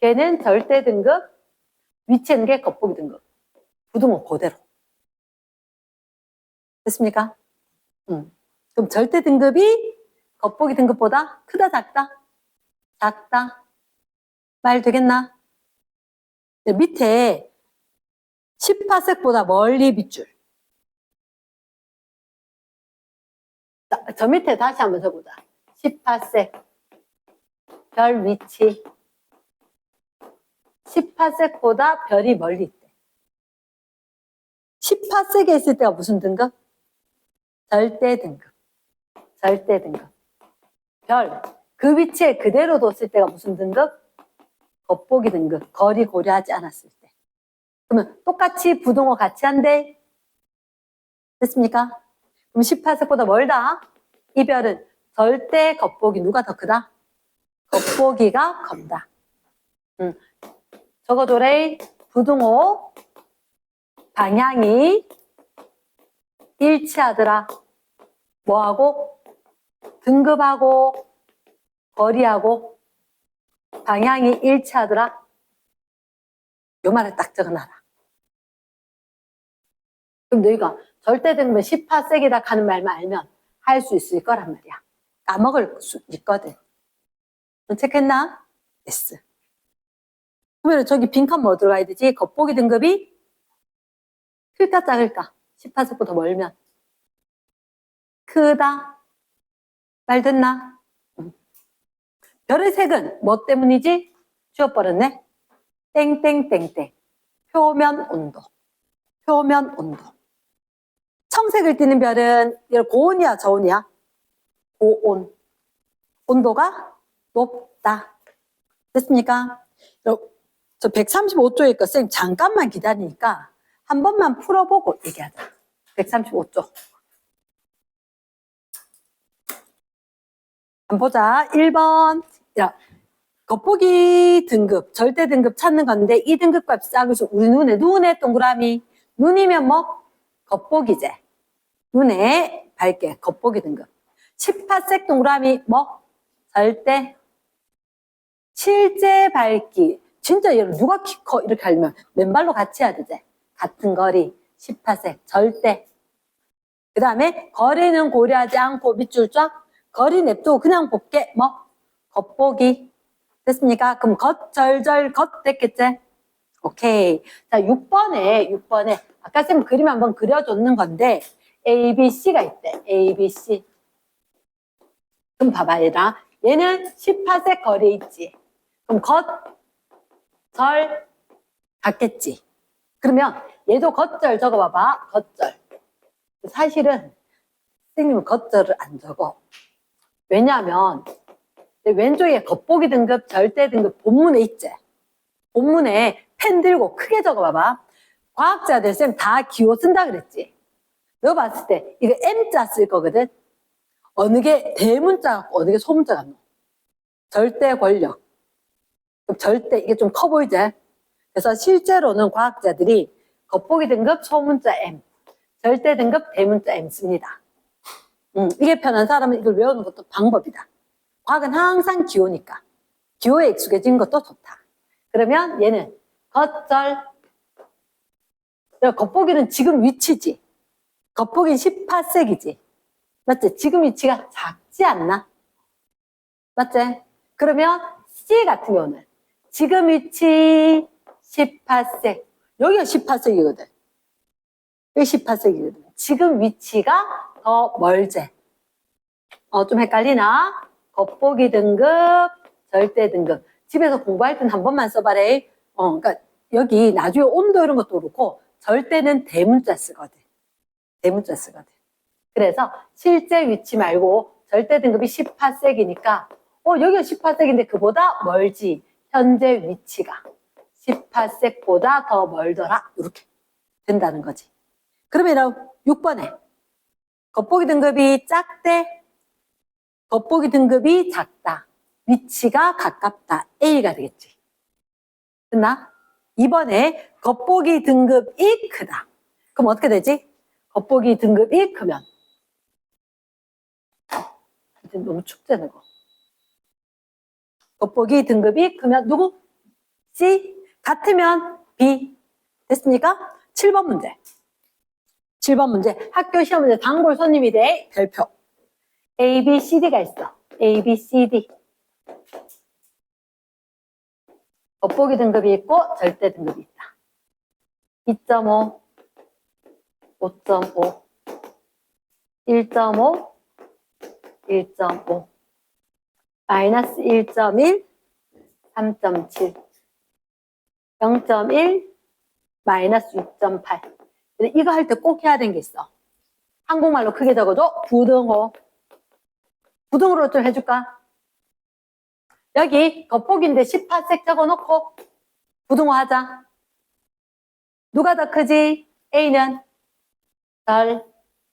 S1: 걔는 절대 등급, 위치에 있는 게 겉보기 등급. 부등호 그대로. 됐습니까? 그럼 절대 등급이 겉보기 등급보다 크다, 작다? 작다. 말 되겠나? 네, 밑에 10파섹보다 멀리 밑줄. 저 밑에 다시 한번 써보자. 10파섹. 별 위치. 10파섹보다 별이 멀리 있대. 10파섹에 있을 때가 무슨 등급? 절대 등급. 절대 등급. 별. 그 위치에 그대로 뒀을 때가 무슨 등급? 겉보기 등급. 거리 고려하지 않았을 때. 그러면 똑같이 부동어 같이 한대. 됐습니까? 그럼 10파섹보다 멀다. 이 별은 절대 겉보기 누가 더 크다? 겉보기가 컸다. 적어도래 부동호 방향이 일치하더라. 뭐하고? 등급하고 거리하고 방향이 일치하더라. 요 말을 딱 적어놔라. 그럼 너희가 절대 등급은 10파섹이다 하는 말만 알면 할 수 있을 거란 말이야. 까먹을 수 있거든. 너 체크했나? 됐어. 그러면 저기 빈칸 뭐 들어가야 되지? 겉보기 등급이 클까 작을까? 10파섹보다 멀면 크다. 말 됐나? 별의 색은 뭐 때문이지? 지워버렸네. 땡땡땡땡. 표면 온도. 표면 온도. 청색을 띠는 별은 고온이야, 저온이야? 고온. 온도가 높다. 됐습니까? 저 135쪽에 거 쌤 잠깐만 기다리니까 한 번만 풀어보고 얘기하자. 135쪽. 한번 보자. 1번. 야, 겉보기 등급, 절대 등급 찾는 건데 이 등급값이 작을수록 우리 눈에 동그라미. 눈이면 뭐? 겉보기제. 눈에 밝게 겉보기 등급. 10파섹 동그라미 뭐? 절대. 실제 밝기. 진짜 얘를 누가 키 커? 이렇게 하려면 맨발로 같이 해야 되지. 같은 거리. 10파섹. 절대. 그 다음에 거리는 고려하지 않고 밑줄 쫙. 거리 냅두고 그냥 볼게. 뭐? 겉보기. 됐습니까? 그럼 겉절절 겉 됐겠지? 오케이. 자, 6번에 아까 쌤 그림 한번 그려줬는 건데 A, B, C가 있대. A, B, C. 그럼 봐봐 얘들아. 얘는 10파섹 거리에 있지. 그럼 절 같겠지. 그러면 얘도 겉절 적어봐봐. 겉절. 사실은 선생님은 겉절을 안 적어. 왜냐하면 왼쪽에 겉보기 등급, 절대 등급 본문에 있지. 본문에 펜 들고 크게 적어봐봐. 과학자들 쌤 다 기호 쓴다 그랬지. 너 봤을 때 이거 M자 쓸 거거든. 어느 게 대문자 같고 어느 게 소문자 같노? 절대 권력. 그럼 절대 이게 좀 커 보이지? 그래서 실제로는 과학자들이 겉보기 등급 소문자 M, 절대 등급 대문자 M 씁니다. 이게 편한 사람은 이걸 외우는 것도 방법이다. 과학은 항상 기호니까. 기호에 익숙해진 것도 좋다. 그러면 얘는 겉절. 겉보기는 지금 위치지. 겉보기는 10파섹이지. 맞지? 지금 위치가 작지 않나? 맞지? 그러면 C 같은 경우는 지금 위치 10파섹. 여기가 10파섹이거든. 여기 10파섹이거든. 지금 위치가 더 멀지. 좀 헷갈리나? 겉보기 등급, 절대 등급. 집에서 공부할 땐 한 번만 써봐래. 그러니까 여기 나중에 온도 이런 것도 그렇고 절대는 대문자 쓰거든. 대문자 쓰거든. 그래서 실제 위치 말고 절대 등급이 10파섹이니까 여기가 10파섹인데 그보다 멀지. 현재 위치가 10파섹보다 더 멀더라. 이렇게 된다는 거지. 그러면 6번에 겉보기 등급이 작대. 겉보기 등급이 작다. 위치가 가깝다. A가 되겠지. 됐나? 2번에 겉보기 등급이 크다. 그럼 어떻게 되지? 겉보기 등급이 크면 너무 춥지 않고. 겉보기 등급이 크면 누구? C. 같으면 B. 됐습니까? 7번 문제. 7번 문제. 학교 시험 문제 단골 손님이 돼. 별표. A, B, C, D가 있어. A, B, C, D. 겉보기 등급이 있고 절대 등급이 있다. 2.5, 5.5, 1.5, 1.5, 마이너스 1.1, 3.7, 0.1, 마이너스 6.8. 이거 할 때 꼭 해야 되는 게 있어. 한국말로 크게 적어줘. 부등호. 부등호로 좀 해줄까? 여기 겉보기인데 18색 적어놓고 부등호 하자. 누가 더 크지? A는 덜,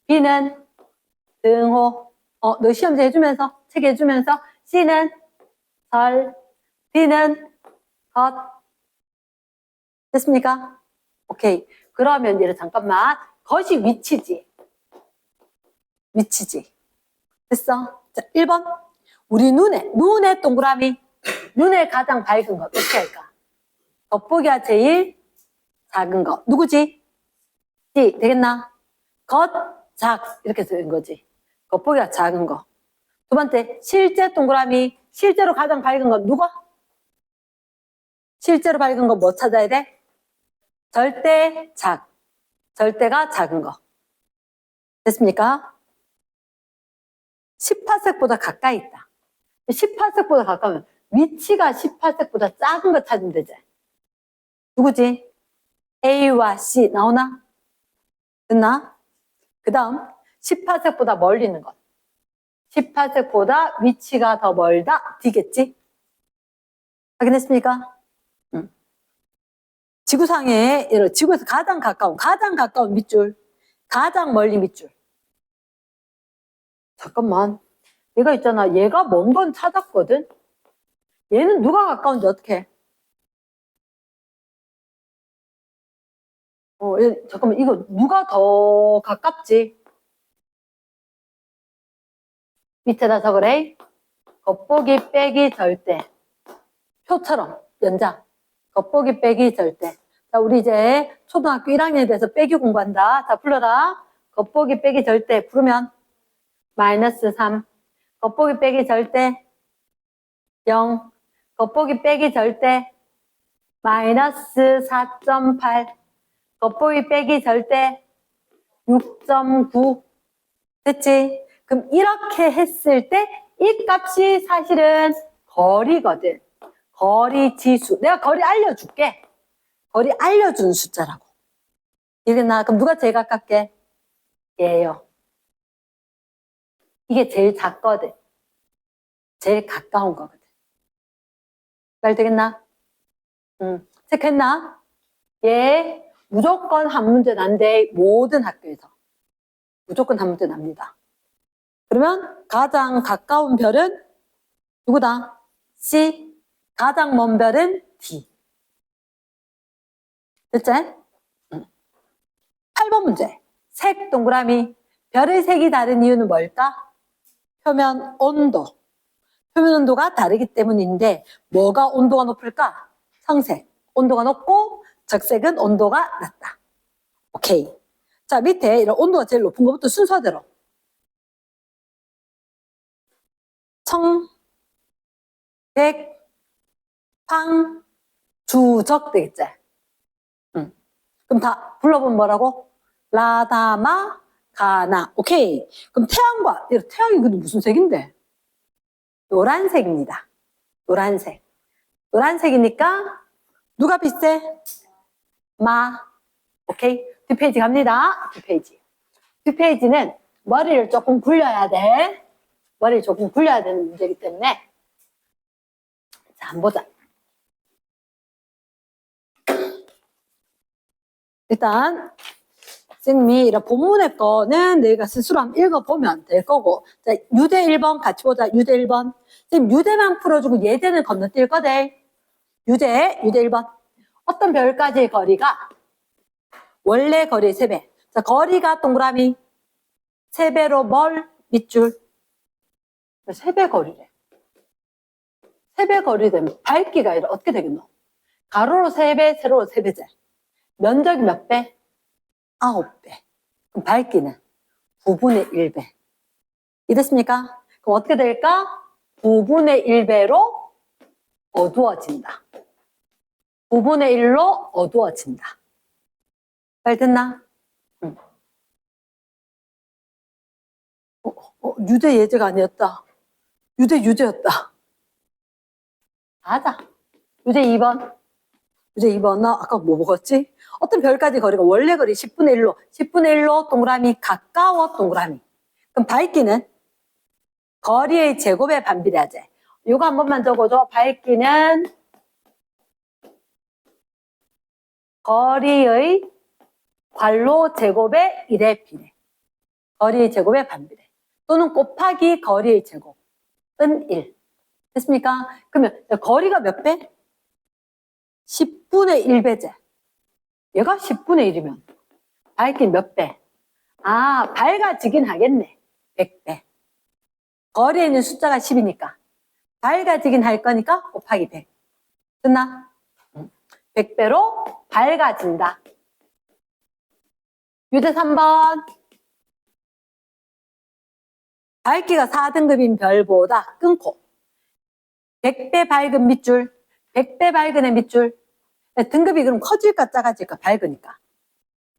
S1: B는 등호. 너 시험지 해주면서, 책 해주면서 C는 덜, D는 겉. 됐습니까? 오케이. 그러면 얘를 잠깐만. 겉이 위치지. 위치지. 됐어? 자, 1번. 우리 눈에 동그라미. 눈에 가장 밝은 거 어떻게 할까? 겉보기가 제일 작은 거. 누구지? C. 되겠나? 겉, 작. 이렇게 쓰는 거지. 겉보기가 작은 거. 두 번째, 실제 동그라미. 실제로 가장 밝은 거 누가? 실제로 밝은 거 뭐 찾아야 돼? 절대 작. 절대가 작은 거. 됐습니까? 18색보다 가까이 있다. 18색보다 가까우면 위치가 18색보다 작은 거 찾으면 되지. 누구지? A와 C 나오나? 됐나? 그 다음 18색보다 멀리 있는 것. 18색보다 위치가 더 멀다. D겠지? 확인했습니까? 지구상에 지구에서 가장 가까운 밑줄, 가장 멀리 밑줄. 잠깐만, 얘가 있잖아. 얘가 먼 건 찾았거든. 얘는 누가 가까운지 어떻게 해? 잠깐만, 이거 누가 더 가깝지? 밑에다 적으래. 겉보기 빼기 절대. 표처럼 연장. 겉보기 빼기 절대. 자, 우리 이제 초등학교 1학년에 대해서 빼기 공부한다. 자, 불러라. 겉보기 빼기 절대. 부르면 마이너스 3. 겉보기 빼기 절대 0. 겉보기 빼기 절대 마이너스 4.8. 겉보기 빼기 절대 6.9. 됐지? 그럼 이렇게 했을 때 이 값이 사실은 거리거든. 거리 지수. 내가 거리 알려줄게. 거리 알려준 숫자라고. 이랬나? 그럼 누가 제일 가깝게? 얘요. 이게 제일 작거든. 제일 가까운 거거든. 말 되겠나? 체크했나? 얘 무조건 한 문제 난데 모든 학교에서. 무조건 한 문제 납니다. 그러면 가장 가까운 별은 누구다? C. 가장 먼 별은 D. 됐지? 8번 문제. 색 동그라미. 별의 색이 다른 이유는 뭘까? 표면 온도. 표면 온도가 다르기 때문인데 뭐가 온도가 높을까? 성색. 온도가 높고 적색은 온도가 낮다. 오케이. 자, 밑에 이런 온도가 제일 높은 것부터 순서대로. 청, 백, 팡, 주, 적 되겠지? 그럼 다 불러보면 뭐라고? 라다마, 가나. 오케이. 그럼 태양과, 태양이 근데 무슨 색인데? 노란색입니다. 노란색. 노란색이니까 누가 비슷해? 마. 오케이. 뒷페이지 갑니다. 뒷페이지. 뒷페이지는 머리를 조금 굴려야 돼. 머리를 조금 굴려야 되는 문제이기 때문에. 자, 한번 보자. 일단 선생님이 이런 본문의 거는 내가 스스로 한번 읽어보면 될 거고. 자, 유대 1번 같이 보자. 유대 1번. 선생님 유대만 풀어주고 예대는 건너뛸 거대. 유대 1번. 어떤 별까지의 거리가 원래 거리의 3배. 자, 거리가 동그라미 3배로 멀 밑줄. 3배 거리래. 3배 거리 되면 밝기가 어떻게 되겠노? 가로로 3배, 세로로 3배제. 면적이 몇 배? 9배. 그럼 밝기는 9분의 1배. 이해됐습니까? 그럼 어떻게 될까? 9분의 1배로 어두워진다. 9분의 1로 어두워진다. 잘 됐나? 응. 유대 예제가 아니었다. 유대였다. 맞아. 유대 2번. 유대 2번. 나 아까 뭐 먹었지? 어떤 별까지 거리가 원래 거리 10분의 1로. 10분의 1로 동그라미 가까워 동그라미. 그럼 밝기는 거리의 제곱에 반비례하지. 이거 한 번만 적어줘. 밝기는 거리의 괄호 제곱에 1에 비례. 거리의 제곱에 반비례. 또는 곱하기 거리의 제곱은 1. 됐습니까? 그러면 거리가 몇 배? 10분의 1배제. 얘가 10분의 1이면 밝기 몇 배? 아, 밝아지긴 하겠네. 100배. 거리에 있는 숫자가 10이니까 밝아지긴 할 거니까 곱하기 100. 됐나? 100배로 밝아진다. 유대 3번. 밝기가 4등급인 별보다 끊고 100배 밝은 밑줄, 100배 밝은 애 밑줄. 등급이 그럼 커질까 작아질까? 밝으니까.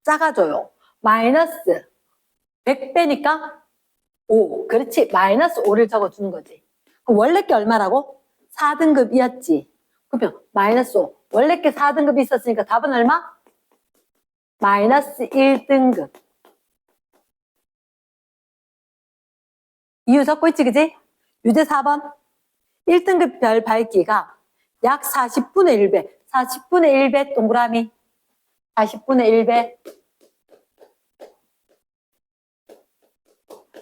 S1: 작아져요. 마이너스 100배니까 5. 그렇지. 마이너스 5를 적어주는 거지. 그럼 원래 게 얼마라고? 4등급이었지. 그러면 마이너스 5. 원래 게 4등급이 있었으니까 답은 얼마? 마이너스 1등급. 이유 적고 있지, 그지? 유제 4번. 1등급 별 밝기가 약 40분의 1배. 40분의 1배 동그라미. 40분의 1배.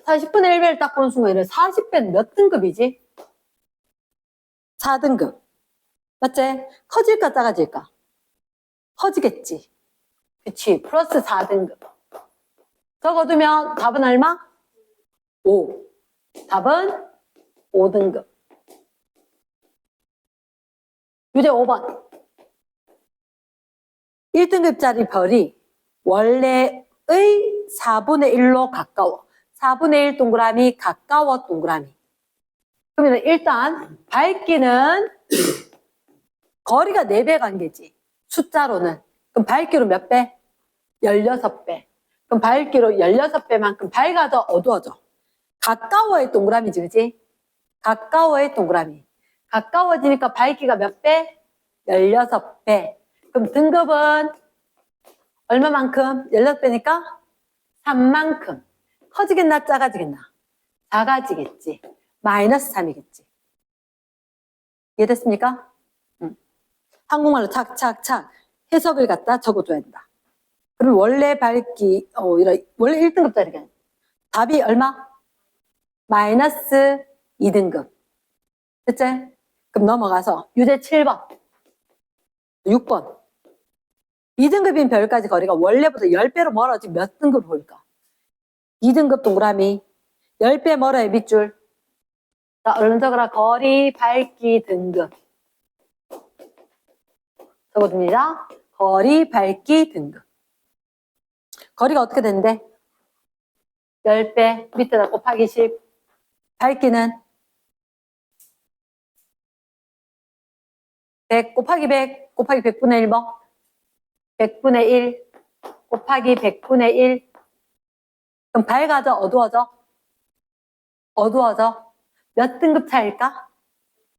S1: 40분의 1배를 딱 보는 순간 이래. 40배는 몇 등급이지? 4등급. 맞지? 커질까 작아질까? 커지겠지. 그치. 플러스 4등급. 적어두면 답은 얼마? 5. 답은 5등급. 유제 5번. 1등급짜리 별이 원래의 4분의 1로 가까워. 4분의 1 동그라미 가까워 동그라미. 그러면 일단 밝기는 거리가 4배 관계지. 숫자로는. 그럼 밝기로 몇 배? 16배. 그럼 밝기로 16배만큼 밝아져 어두워져. 가까워의 동그라미지, 그지? 가까워의 동그라미. 가까워지니까 밝기가 몇 배? 16배. 그럼 등급은 얼마만큼? 16배니까 3만큼. 커지겠나 작아지겠나? 작아지겠지. 마이너스 3이겠지. 이해됐습니까? 한국말로 착착착 해석을 갖다 적어줘야 된다. 그럼 원래 밝기, 원래 1등급짜리가 답이 얼마? 마이너스 2등급. 됐지? 그럼 넘어가서 유제 7번. 6번. 2등급인 별까지 거리가 원래보다 10배로 멀어지면 몇 등급을 보일까? 2등급 동그라미. 10배 멀어요, 밑줄. 자, 얼른 적어라. 거리, 밝기, 등급. 적어줍니다. 거리, 밝기, 등급. 거리가 어떻게 되는데? 10배, 밑에다 곱하기 10. 밝기는 100 곱하기 100 곱하기 100분의 1 뭐? 100분의 1 곱하기 100분의 1. 그럼 밝아져 어두워져? 어두워져. 몇 등급 차일까?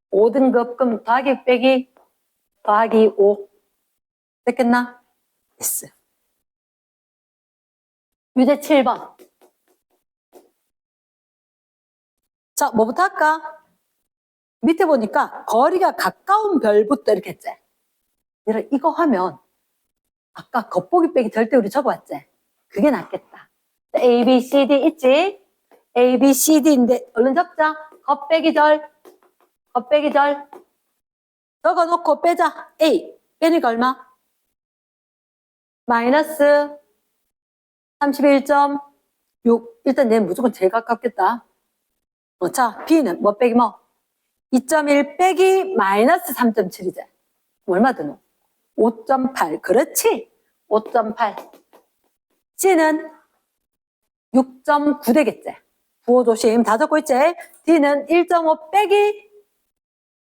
S1: 5등급. 그럼 더하기 빼기 더하기 5. 됐겠나? 됐어. 유제 7번. 자, 뭐부터 할까? 밑에 보니까 거리가 가까운 별부터 이렇게 했지. 이거 하면 아까 겉보기 빼기 절대 우리 적어왔지. 그게 낫겠다. A, B, C, D 있지? A, B, C, D인데 얼른 적자. 겉빼기 절. 겉빼기 절. 적어놓고 빼자. A. 빼니까 얼마? 마이너스 31.6. 일단 얘는 무조건 제일 가깝겠다. 자, B는 뭐 빼기 뭐? 2.1 빼기 마이너스 3.7이지. 얼마 드노? 5.8. 그렇지. 5.8. C는 6.9 되겠지. 부호 조심. 다 적고 있지? D는 1.5 빼기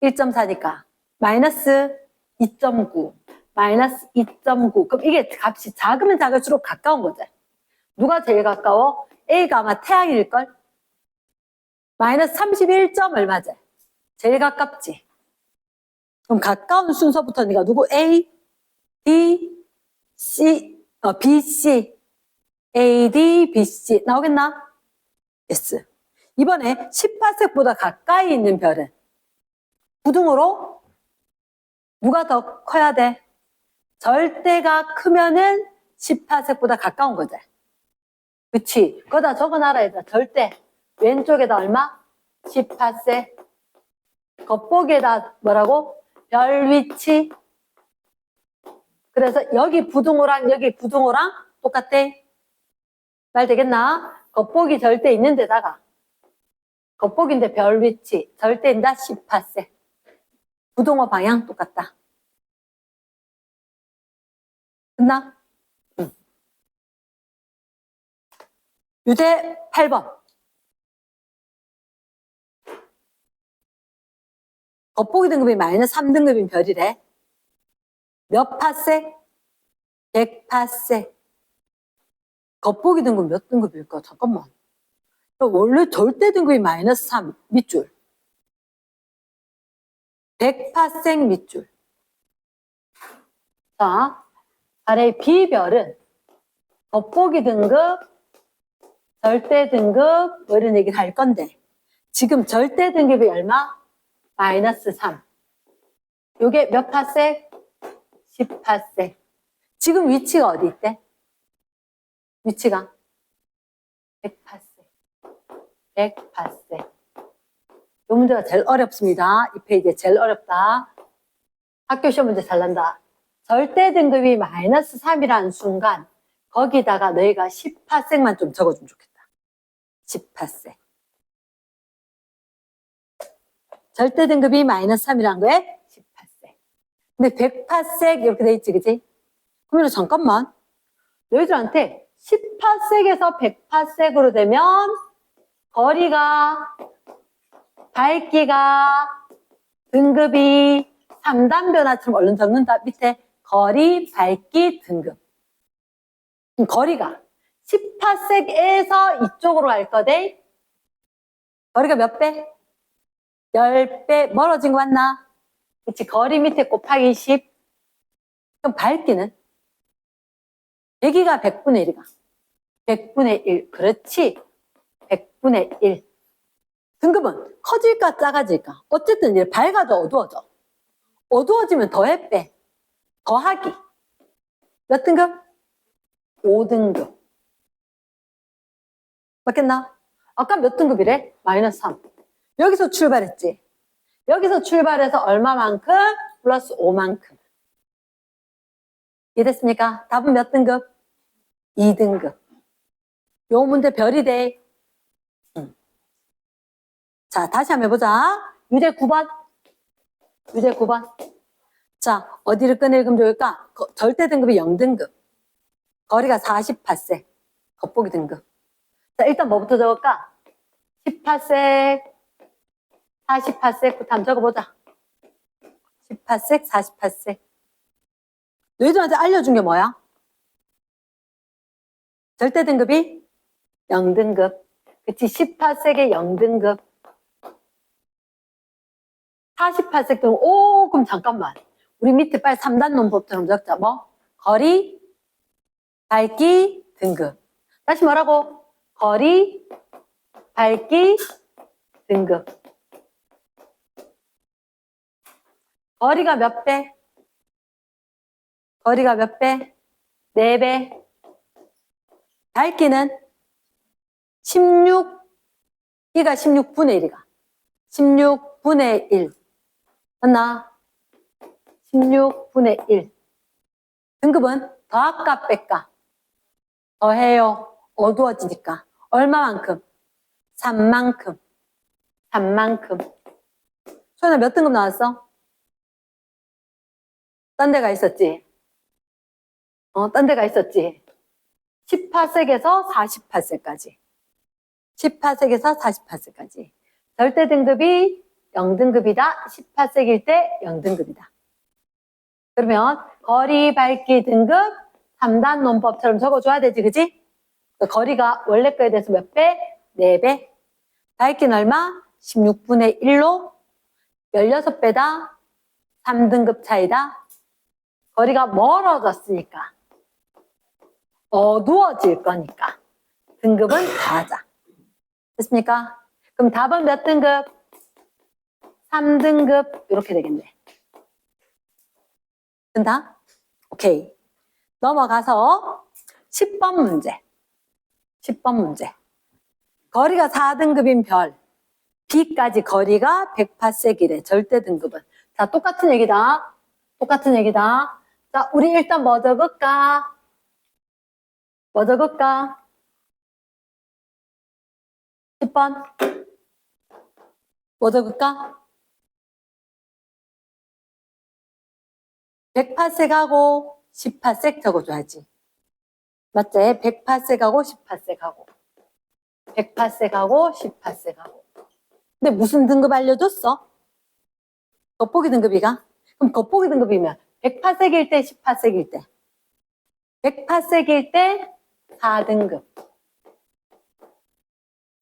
S1: 1.4니까 마이너스 2.9. 마이너스 2.9. 그럼 이게 값이 작으면 작을수록 가까운 거지. 누가 제일 가까워? A가 아마 태양일걸? 마이너스 31점 얼마지? 제일 가깝지. 그럼 가까운 순서부터 네가 누구? A, B, C, B, C, A, D, B, C 나오겠나? yes. 이번에 18색보다 가까이 있는 별은 부등호로 누가 더 커야 돼? 절대가 크면은 18색보다 가까운 거지. 그치? 거기다 적어놔라 얘들아. 절대. 왼쪽에다 얼마? 18색. 겉보기에다 뭐라고? 별 위치. 그래서 여기 부등호랑 여기 부등호랑 똑같대. 말 되겠나? 겉보기 절대 있는 데다가 겉보기인데 별 위치. 절대인다 18색. 부등호 방향 똑같다. 끝나? 응. 유제 8번. 겉보기 등급이 마이너스 3등급인 별이래. 몇 파색? 100파색. 겉보기 등급 몇 등급일까? 잠깐만. 원래 절대 등급이 마이너스 3 밑줄. 100파색 밑줄. 자, 아래 B별은 겉보기 등급, 절대 등급 뭐 이런 얘기를 할 건데 지금 절대 등급이 얼마? 마이너스 3. 요게 몇 파색? 10파색. 지금 위치가 어디 있대? 위치가 100파색. 100파색. 요 문제가 제일 어렵습니다. 이 페이지에 제일 어렵다. 학교 시험 문제 잘 난다. 절대 등급이 마이너스 3이라는 순간 거기다가 너희가 10파색만 좀 적어주면 좋겠다. 10파색. 절대 등급이 마이너스 3이라는 거에 10파색. 근데 100파색 이렇게 돼 있지, 그지? 그러면 잠깐만. 너희들한테 10파색에서 100파색으로 되면 거리가, 밝기가, 등급이 3단 변화처럼 얼른 적는다. 밑에 거리, 밝기, 등급. 그럼 거리가 10파색에서 이쪽으로 갈 거대. 거리가 몇 배? 10배 멀어진 거 맞나? 그치, 거리 밑에 곱하기 10. 그럼 밝기는? 100이가 100분의 1이가. 100분의 1. 그렇지. 100분의 1. 등급은 커질까 작아질까? 어쨌든 이제 밝아져 어두워져. 어두워지면 더해 빼. 더하기. 몇 등급? 5등급. 맞겠나? 아까 몇 등급이래? 마이너스 3. 여기서 출발했지. 여기서 출발해서 얼마만큼? 플러스 5만큼. 이해됐습니까? 답은 몇 등급? 2등급. 요 문제 별이 돼. 자, 다시 한번 해보자. 유제 9번. 유제 9번. 자, 어디를 꺼내 읽으면 좋을까? 절대 등급이 0등급. 거리가 40파색. 겉보기 등급. 자, 일단 뭐부터 적을까? 10파색, 40파색부터 한번 적어보자. 10파색, 40파색. 너희들한테 알려준 게 뭐야? 절대 등급이 0등급. 그치? 10파색에 0등급. 40파색 등, 오, 그럼 잠깐만. 우리 밑에 빨리 3단 논법처럼 적자. 뭐? 거리, 밝기, 등급. 다시 뭐라고? 거리, 밝기, 등급. 거리가 몇 배? 거리가 몇 배? 4배. 밝기는 16, 이가 16분의 1이가. 16분의 1. 맞나? 16분의 1. 등급은 더할까 뺄까? 더해요. 어두워지니까. 얼마만큼? 3만큼. 3만큼. 소연아 몇 등급 나왔어? 딴 데가 있었지? 딴 데가 있었지? 10파색에서 40파색까지. 18색에서 48색까지. 절대 등급이 0등급이다. 18색일 때 0등급이다. 그러면 거리 밝기 등급 3단 논법처럼 적어줘야 되지, 그지? 거리가 원래 거에 대해서 몇 배? 4배. 밝기는 얼마? 16분의 1로 16배다. 3등급 차이다. 거리가 멀어졌으니까 어두워질 거니까 등급은 더하자. 됐습니까? 그럼 답은 몇 등급? 3등급 이렇게 되겠네. 된다? 오케이. 넘어가서 10번 문제. 10번 문제. 거리가 4등급인 별 B까지 거리가 108색이래. 절대 등급은. 자, 똑같은 얘기다. 똑같은 얘기다. 자, 우리 일단 뭐 적을까? 뭐 적을까? 10번. 뭐 적을까? 108색하고 18색 적어줘야지. 맞지? 108색하고 18색하고. 108색하고 18색하고. 근데 무슨 등급 알려줬어? 겉보기 등급이가? 그럼 겉보기 등급이면 108색일 때 18색일 때. 108색일 때 4등급.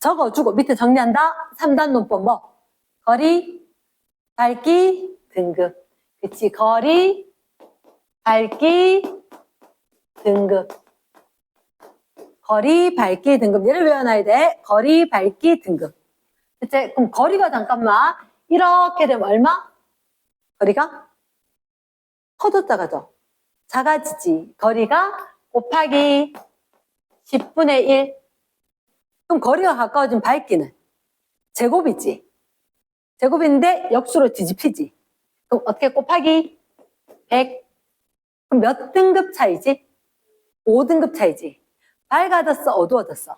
S1: 적어주고 밑에 정리한다. 3단 논법 뭐? 거리, 밝기, 등급. 그치? 거리, 밝기, 등급. 거리, 밝기, 등급. 얘를 외워놔야 돼. 거리, 밝기, 등급. 그치? 그럼 거리가 잠깐만 이렇게 되면 얼마? 거리가? 커도 작아져. 작아지지. 거리가 곱하기 10분의 1. 그럼 거리가 가까워진 밝기는 제곱이지. 제곱인데 역수로 뒤집히지. 그럼 어떻게 곱하기 100. 그럼 몇 등급 차이지? 5등급 차이지. 밝아졌어, 어두워졌어?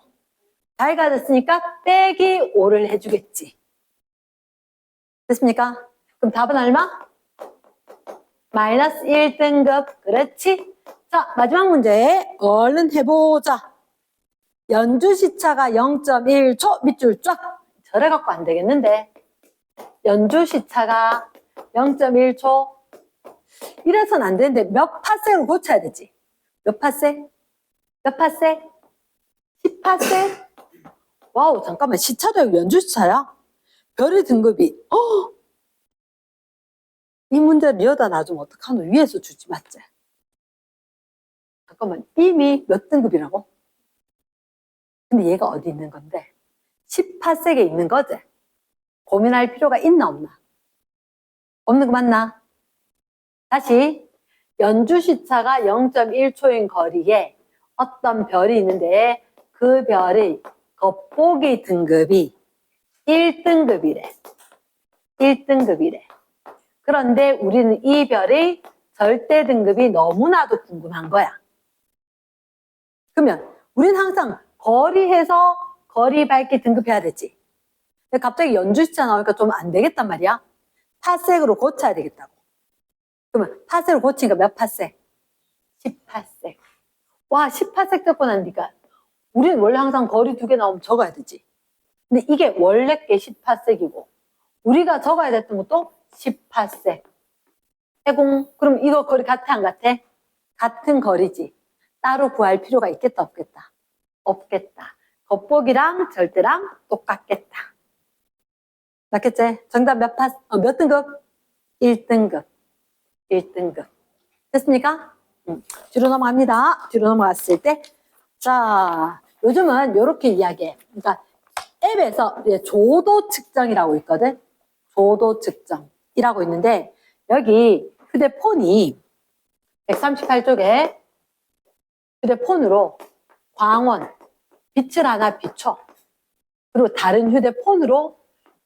S1: 밝아졌으니까 빼기 5를 해주겠지. 됐습니까? 그럼 답은 얼마? 마이너스 1등급. 그렇지? 자, 마지막 문제 얼른 해보자. 연주시차가 0.1초 밑줄 쫙. 저래 갖고 안 되겠는데. 연주시차가 0.1초. 이래서는 안 되는데 몇 파세로 고쳐야 되지? 몇 파세? 몇 파세? 10파세? 와우, 잠깐만. 시차도 아니고 연주시차야? 별의 등급이. 이 문제를 이어다 놔주면 어떡하노? 위에서 주지, 맞지? 잠깐만. 이미 몇 등급이라고? 근데 얘가 어디 있는 건데? 18색에 있는 거지? 고민할 필요가 있나 없나? 없는 거 맞나? 다시 연주시차가 0.1초인 거리에 어떤 별이 있는데 그 별의 겉보기 등급이 1등급이래. 1등급이래. 그런데 우리는 이 별의 절대 등급이 너무나도 궁금한 거야. 그러면 우리는 항상 거리해서 거리 밝기 등급해야 되지. 근데 갑자기 연주시차 나오니까 좀 안 되겠단 말이야. 파색으로 고쳐야 되겠다고. 그러면 파색으로 고치니까 몇 파색? 18색. 와, 18색 적고 나니까 우리는 원래 항상 거리 2개 나오면 적어야 되지. 근데 이게 원래 게 18색이고 우리가 적어야 됐던 것도 18색. 해공. 그럼 이거 거리 같아 안 같아? 같은 거리지. 따로 구할 필요가 있겠다 없겠다? 없겠다. 겉보기랑 절대랑 똑같겠다. 맞겠지? 정답 몇 등급? 1등급. 1등급. 됐습니까? 뒤로 넘어갑니다. 뒤로 넘어갔을 때. 자, 요즘은 이렇게 이야기해. 그러니까 앱에서 조도 측정이라고 있거든. 조도 측정이라고 있는데 여기 휴대폰이 138쪽에 휴대폰으로 광원 빛을 하나 비춰. 그리고 다른 휴대폰으로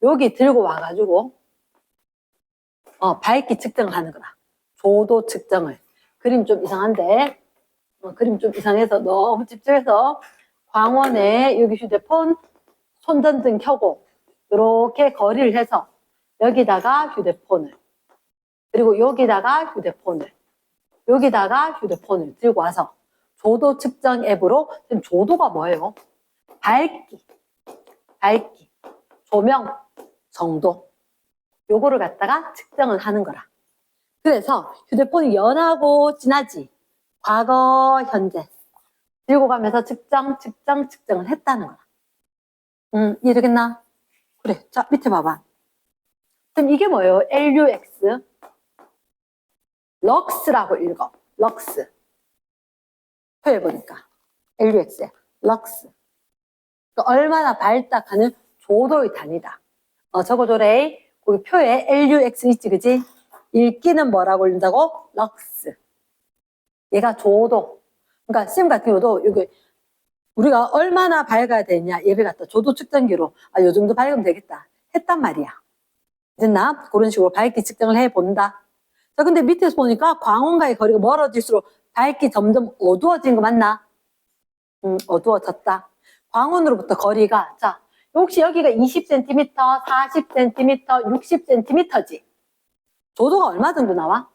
S1: 여기 들고 와가지고 밝기 측정을 하는 거다. 조도 측정을. 그림 좀 이상한데 그림 좀 이상해서 너무 집중해서 광원에 여기 휴대폰 손전등 켜고 이렇게 거리를 해서 여기다가 휴대폰을 그리고 여기다가 휴대폰을 여기다가 휴대폰을 들고 와서 조도 측정 앱으로 지금 조도가 뭐예요? 밝기. 밝기, 조명, 정도. 요거를 갖다가 측정을 하는 거라. 그래서 휴대폰이 연하고 진하지. 과거, 현재. 들고 가면서 측정을 했다는 거야. 이해되겠나? 그래. 자, 밑에 봐봐. 그럼 이게 뭐예요? LUX. 럭스라고 읽어. 럭스. 표해보니까. LUX야. 럭스. 그러니까 얼마나 밝다 하는 조도의 단위다. 적어줘래. 거기 표에 LUX 있지, 그지? 읽기는 뭐라고 읽는다고? 럭스. 얘가 조도. 그러니까 쌤 같은 경우도 여기 우리가 얼마나 밝아야 되냐 얘를 갖다 조도 측정기로 요 정도 밝으면 되겠다 했단 말이야. 됐나? 그런 식으로 밝기 측정을 해본다. 자, 근데 밑에서 보니까 광원과의 거리가 멀어질수록 밝기 점점 어두워지는 거 맞나? 어두워졌다. 광원으로부터 거리가, 자, 혹시 여기가 20cm, 40cm, 60cm지? 조도가 얼마 정도 나와?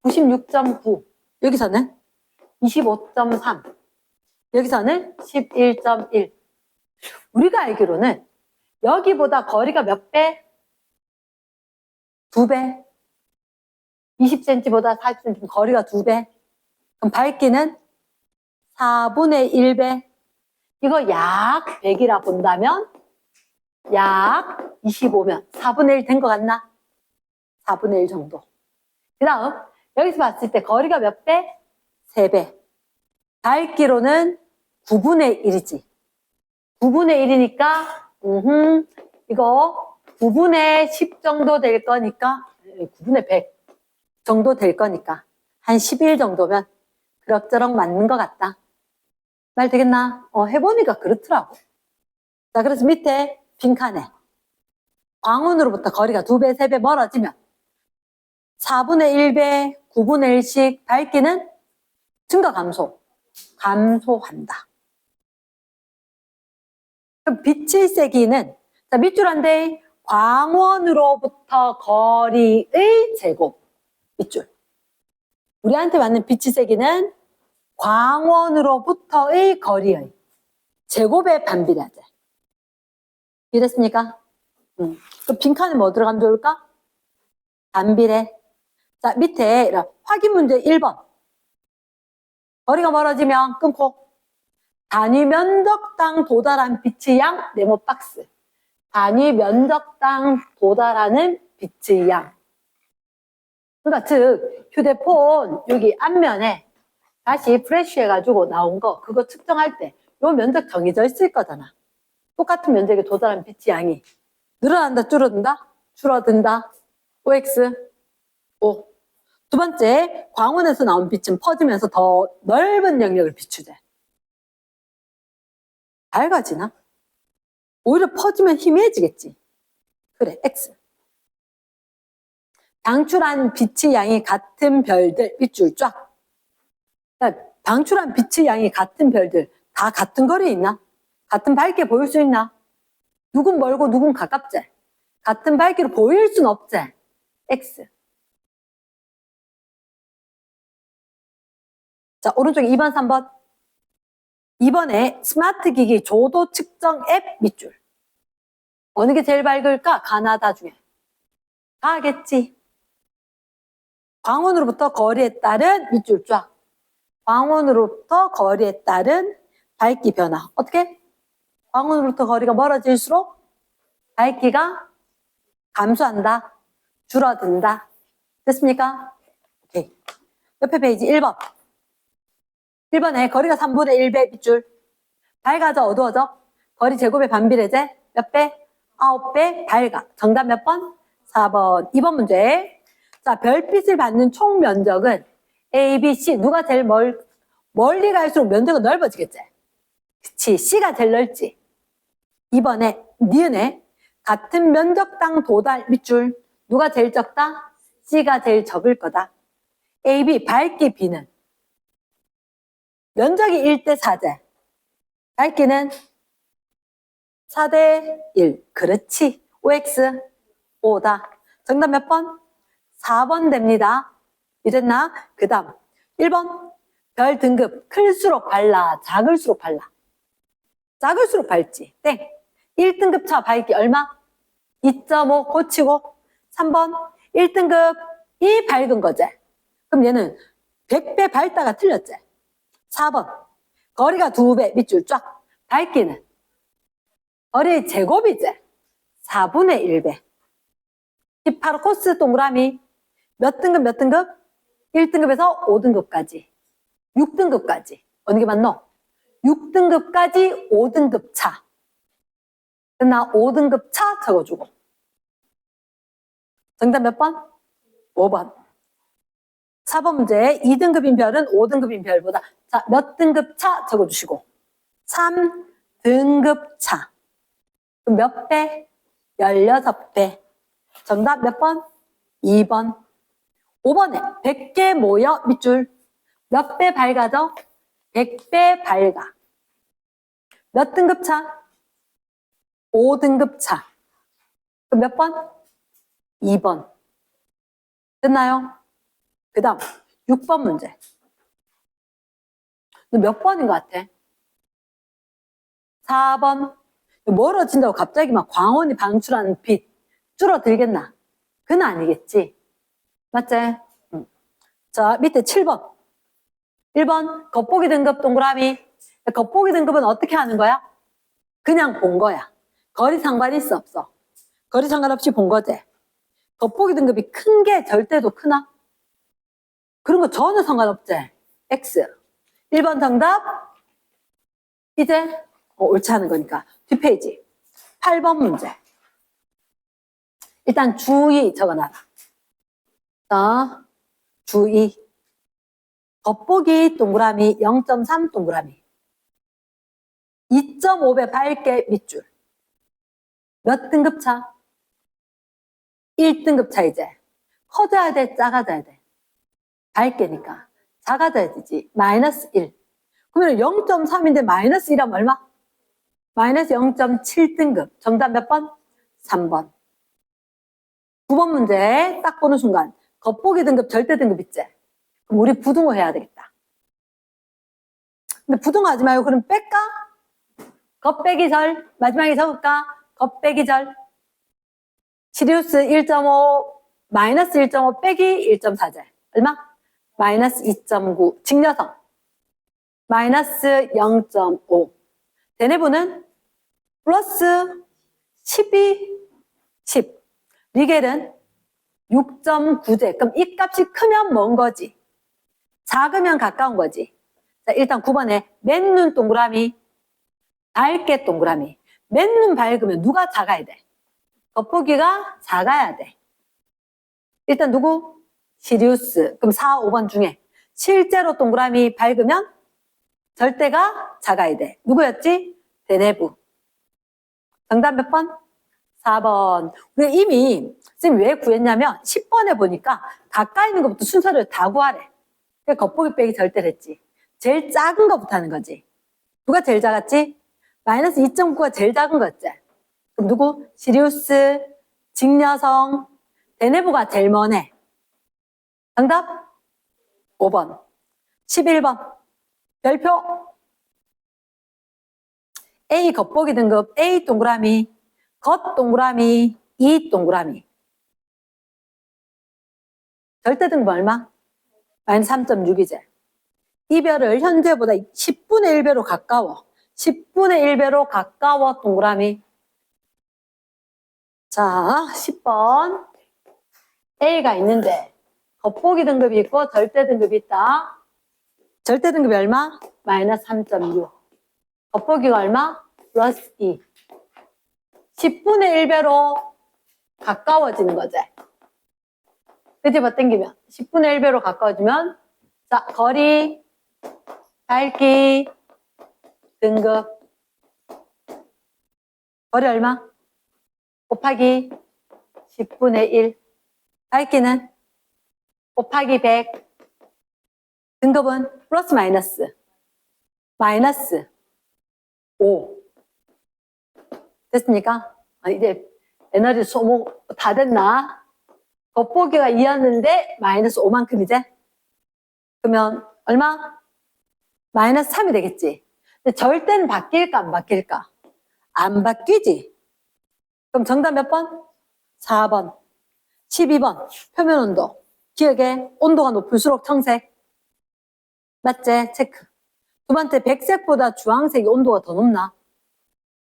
S1: 96.9. 여기서는 25.3. 여기서는 11.1. 우리가 알기로는 여기보다 거리가 몇 배? 2배. 20cm보다 40cm 거리가 2배. 그럼 밝기는 4분의 1배. 이거 약 100이라 본다면 약 25면 4분의 1 된 것 같나? 4분의 1 정도. 그 다음 여기서 봤을 때 거리가 몇 배? 3배. 밝기로는 9분의 1이지. 9분의 1이니까 이거 9분의 10 정도 될 거니까 9분의 100 정도 될 거니까 한 11 정도면 그럭저럭 맞는 것 같다. 말 되겠나? 해보니까 그렇더라고. 자, 그래서 밑에 빈칸에 광원으로부터 거리가 2배, 3배 멀어지면 4분의 1배, 9분의 1씩 밝기는 증가, 감소? 감소한다. 그럼 빛의 세기는, 자, 밑줄한데 광원으로부터 거리의 제곱. 밑줄. 우리한테 맞는 빛의 세기는 광원으로부터의 거리의 제곱에 반비례하죠. 이해됐습니까? 그럼 빈칸에 뭐 들어가면 좋을까? 반비례. 자, 밑에 확인 문제 1번. 거리가 멀어지면 끊고 단위 면적당 도달한 빛의 양 네모 박스. 단위 면적당 도달하는 빛의 양. 그러니까 즉 휴대폰 여기 앞면에 다시 프레쉬 해가지고 나온 거 그거 측정할 때 요 면적 정해져 있을 거잖아. 똑같은 면적에 도달한 빛의 양이 늘어난다, 줄어든다? 줄어든다. OX. O. 두 번째, 광원에서 나온 빛은 퍼지면서 더 넓은 영역을 비추대. 밝아지나? 오히려 퍼지면 희미해지겠지. 그래, X. 방출한 빛의 양이 같은 별들, 밑줄 쫙. 방출한 빛의 양이 같은 별들, 다 같은 거리에 있나? 같은 밝게 보일 수 있나? 누군 멀고 누군 가깝지? 같은 밝기로 보일 순 없지? X. 자, 오른쪽에 2번, 3번. 2번에 스마트 기기 조도 측정 앱 밑줄. 어느 게 제일 밝을까? 가나다 중에. 가겠지. 광원으로부터 거리에 따른 밑줄 쫙. 광원으로부터 거리에 따른 밝기 변화. 어떻게? 광원으로부터 거리가 멀어질수록 밝기가 감소한다. 줄어든다. 됐습니까? 오케이. 옆에 페이지 1번. 1번에 거리가 3분의 1배 밑줄. 밝아져, 어두워져? 거리 제곱의 반비례제. 몇 배? 9배 밝아. 정답 몇 번? 4번. 2번 문제. 자, 별빛을 받는 총 면적은 A, B, C. 누가 제일 멀리 갈수록 면적은 넓어지겠지? 그치. C가 제일 넓지. 2번에 니은에 같은 면적당 도달 밑줄. 누가 제일 적다? C가 제일 적을 거다. A, B. 밝기 B는 면적이 1대 4제. 밝기는 4대 1. 그렇지. OX 5다. 정답 몇 번? 4번 됩니다. 이랬나? 그 다음 1번. 별 등급 클수록 밝아, 작을수록 밝아. 작을수록 밝지. 땡. 1등급 차 밝기 얼마? 2.5 고치고 3번 1등급이 밝은 거지. 그럼 얘는 100배 밝다가 틀렸지. 4번 거리가 2배 밑줄 쫙. 밝기는 거리의 제곱이지. 4분의 1배. 18호 코스 동그라미 몇 등급 몇 등급? 1등급에서 5등급까지 6등급까지 어느 게 맞노? 6등급까지 5등급 차. 나 5등급 차 적어주고. 정답 몇 번? 5번. 4번 문제 2등급인 별은 5등급인 별보다 자, 몇 등급 차 적어주시고 3등급 차. 그럼 몇 배? 16배. 정답 몇 번? 2번. 5번에 100개 모여 밑줄 몇 배 밝아져? 100배 밝아. 몇 등급 차? 5등급 차. 그럼 몇 번? 2번. 됐나요? 그 다음 6번 문제. 너 몇 번인 것 같아? 4번. 멀어진다고 갑자기 막 광원이 방출하는 빛 줄어들겠나? 그건 아니겠지. 맞지? 응. 자, 밑에 7번. 1번 겉보기 등급 동그라미. 겉보기 등급은 어떻게 하는 거야? 그냥 본 거야. 거리 상관이 있어 없어? 거리 상관없이 본 거지. 겉보기 등급이 큰 게 절대도 크나? 그런 거 전혀 상관없지. X. 1번 정답. 이제 옳지 않은 거니까 뒷페이지 8번 문제. 일단 주의 적어놔라. 자, 주의. 겉보기 동그라미 0.3 동그라미 2.5배 밝게 밑줄 몇 등급 차? 1등급 차. 이제 커져야 돼 작아져야 돼? 밝게니까 작아져야 되지. 마이너스 1. 그러면 0.3인데 마이너스 1하면 얼마? 마이너스 0.7등급. 정답 몇 번? 3번. 9번 문제 딱 보는 순간 겉보기 등급 절대 등급 있지? 그럼 우리 부등호 해야 되겠다. 근데 부등호 하지 말고 그럼 뺄까? 겉 빼기 절 마지막에 적을까? 겉 빼기 절 시리우스 1.5 마이너스 1.5 빼기 1.4제 얼마? 마이너스 2.9 직녀성 마이너스 0.5 대내부는 플러스 12 10 리겔은 6.9제 그럼 이 값이 크면 먼 거지 작으면 가까운 거지. 자, 일단 9번에 맨눈 동그라미 밝게 동그라미 맨눈 밝으면 누가 작아야 돼? 겉보기가 작아야 돼. 일단 누구? 시리우스. 그럼 4, 5번 중에 실제로 동그라미 밝으면 절대가 작아야 돼. 누구였지? 대내부. 정답 몇 번? 4번. 우리 이미 선생님 왜 구했냐면 10번에 보니까 가까이 있는 것부터 순서를 다 구하래. 그러니까 겉보기 빼기 절대를 했지. 제일 작은 것부터 하는 거지. 누가 제일 작았지? 마이너스 2.9가 제일 작은 거였지. 그럼 누구? 시리우스, 직녀성, 대내부가 제일 머네. 정답? 5번. 11번. 별표. A 겉보기 등급 A 동그라미, 겉 동그라미, E 동그라미. 절대 등급 얼마? 마이너스 3.6이제. 이 별을 현재보다 10분의 1배로 가까워. 10분의 1배로 가까워 동그라미. 자, 10번. A가 있는데 겉보기 등급이 있고 절대 등급이 있다. 절대 등급이 얼마? 마이너스 3.6. 겉보기가 얼마? 플러스 2. 10분의 1배로 가까워지는 거지. 그치? 뭐 땡기면 10분의 1배로 가까워지면 자, 거리, 밝기, 등급. 거리 얼마? 곱하기 10분의 1. 밝기는 곱하기 100. 등급은 플러스 마이너스. 마이너스 5. 됐습니까? 이제 에너지 소모 다 됐나? 겉보기가 2였는데 마이너스 5만큼이지? 그러면 얼마? 마이너스 3이 되겠지. 근데 절대는 바뀔까 안 바뀔까? 안 바뀌지? 그럼 정답 몇 번? 4번. 12번. 표면 온도. 기억해. 온도가 높을수록 청색. 맞지? 체크. 두 번째, 백색보다 주황색이 온도가 더 높나?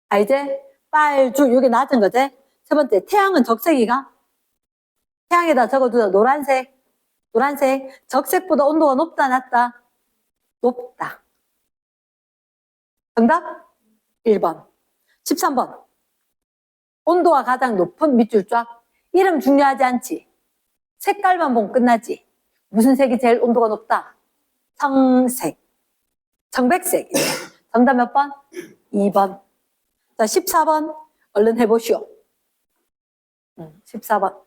S1: 알지? 빨주, 이게 낮은 거지? 세 번째, 태양은 적색이가? 태양에다 적어두자. 노란색. 노란색. 적색보다 온도가 높다, 낮다? 높다. 정답? 1번. 13번. 온도가 가장 높은 밑줄 쫙. 이름 중요하지 않지? 색깔만 보면 끝나지? 무슨 색이 제일 온도가 높다? 청색. 청백색. 정답 몇 번? 2번. 자, 14번. 얼른 해보시오. 14번.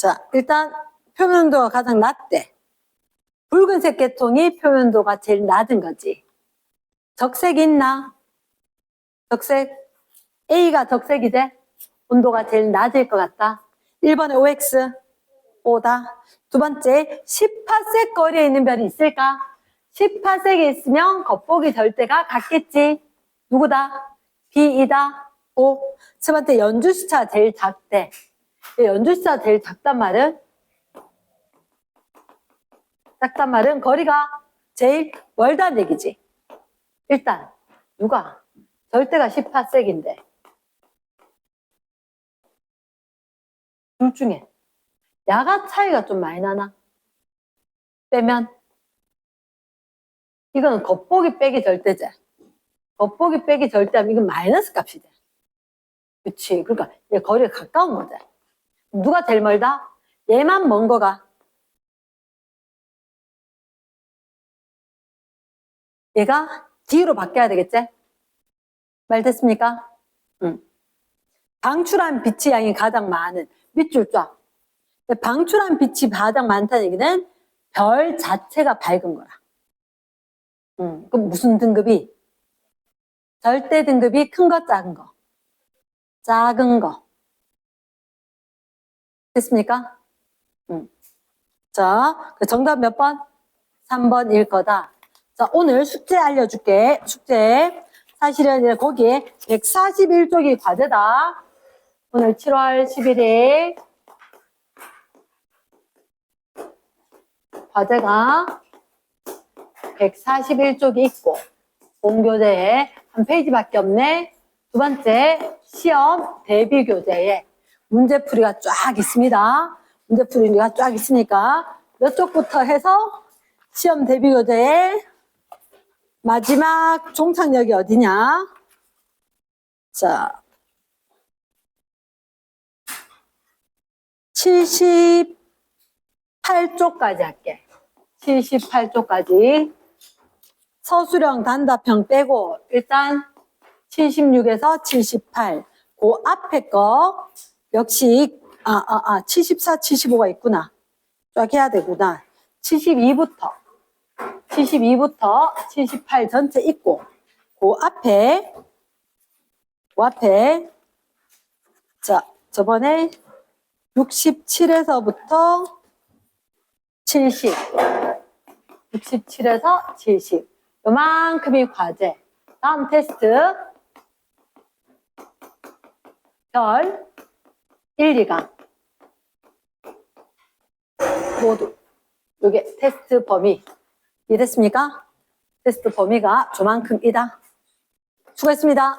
S1: 자, 일단 표면도가 가장 낮대. 붉은색 계통이 표면도가 제일 낮은 거지. 적색이 있나? 적색. A가 적색이지? 온도가 제일 낮을 것 같다. 1번에 OX. O다. 두 번째, 18색 거리에 있는 별이 있을까? 18색이 있으면 겉보기 절대가 같겠지. 누구다? B이다. O. 세 번째, 연주시차가 제일 작대. 연주시차가 제일 작단 말은? 작단 말은 거리가 제일 멀다는 얘기지. 일단 누가? 절대가 18색인데 둘 중에 야가 차이가 좀 많이 나나? 빼면 이거는 겉보기 빼기 절대제. 겉보기 빼기 절대하면 이건 마이너스 값이 돼. 그치? 그러니까 얘 거리가 가까운 거지. 누가 제일 멀다? 얘만 먼 거가 얘가 D로 바뀌어야 되겠지? 말 됐습니까? 응. 방출한 빛의 양이 가장 많은 밑줄 쫙. 방출한 빛이 가장 많다는 얘기는 별 자체가 밝은 거라. 그럼 무슨 등급이? 절대 등급이 큰 거, 작은 거? 작은 거. 됐습니까? 자, 정답 몇 번? 3번일 거다. 자, 오늘 숙제 알려줄게. 숙제. 사실은 거기에 141쪽이 과제다. 오늘 7월 11일 과제가 141쪽이 있고 본교재에 한 페이지밖에 없네. 두 번째 시험 대비교재에 문제풀이가 쫙 있습니다. 문제풀이가 쫙 있으니까 몇 쪽부터 해서 시험 대비교재에 마지막 종착역이 어디냐? 자, 78쪽까지 할게. 78쪽까지. 서술형 단답형 빼고 일단 76에서 78. 그 앞에 거 역시 74, 75가 있구나. 쫙 해야 되구나. 72부터 78 전체 있고 그 앞에 자, 저번에 67에서부터 70 67에서 70 요만큼이 과제. 다음 테스트 별 1, 2강 모두 요게 테스트 범위 이해됐습니까? 테스트 범위가 조만큼이다. 수고했습니다.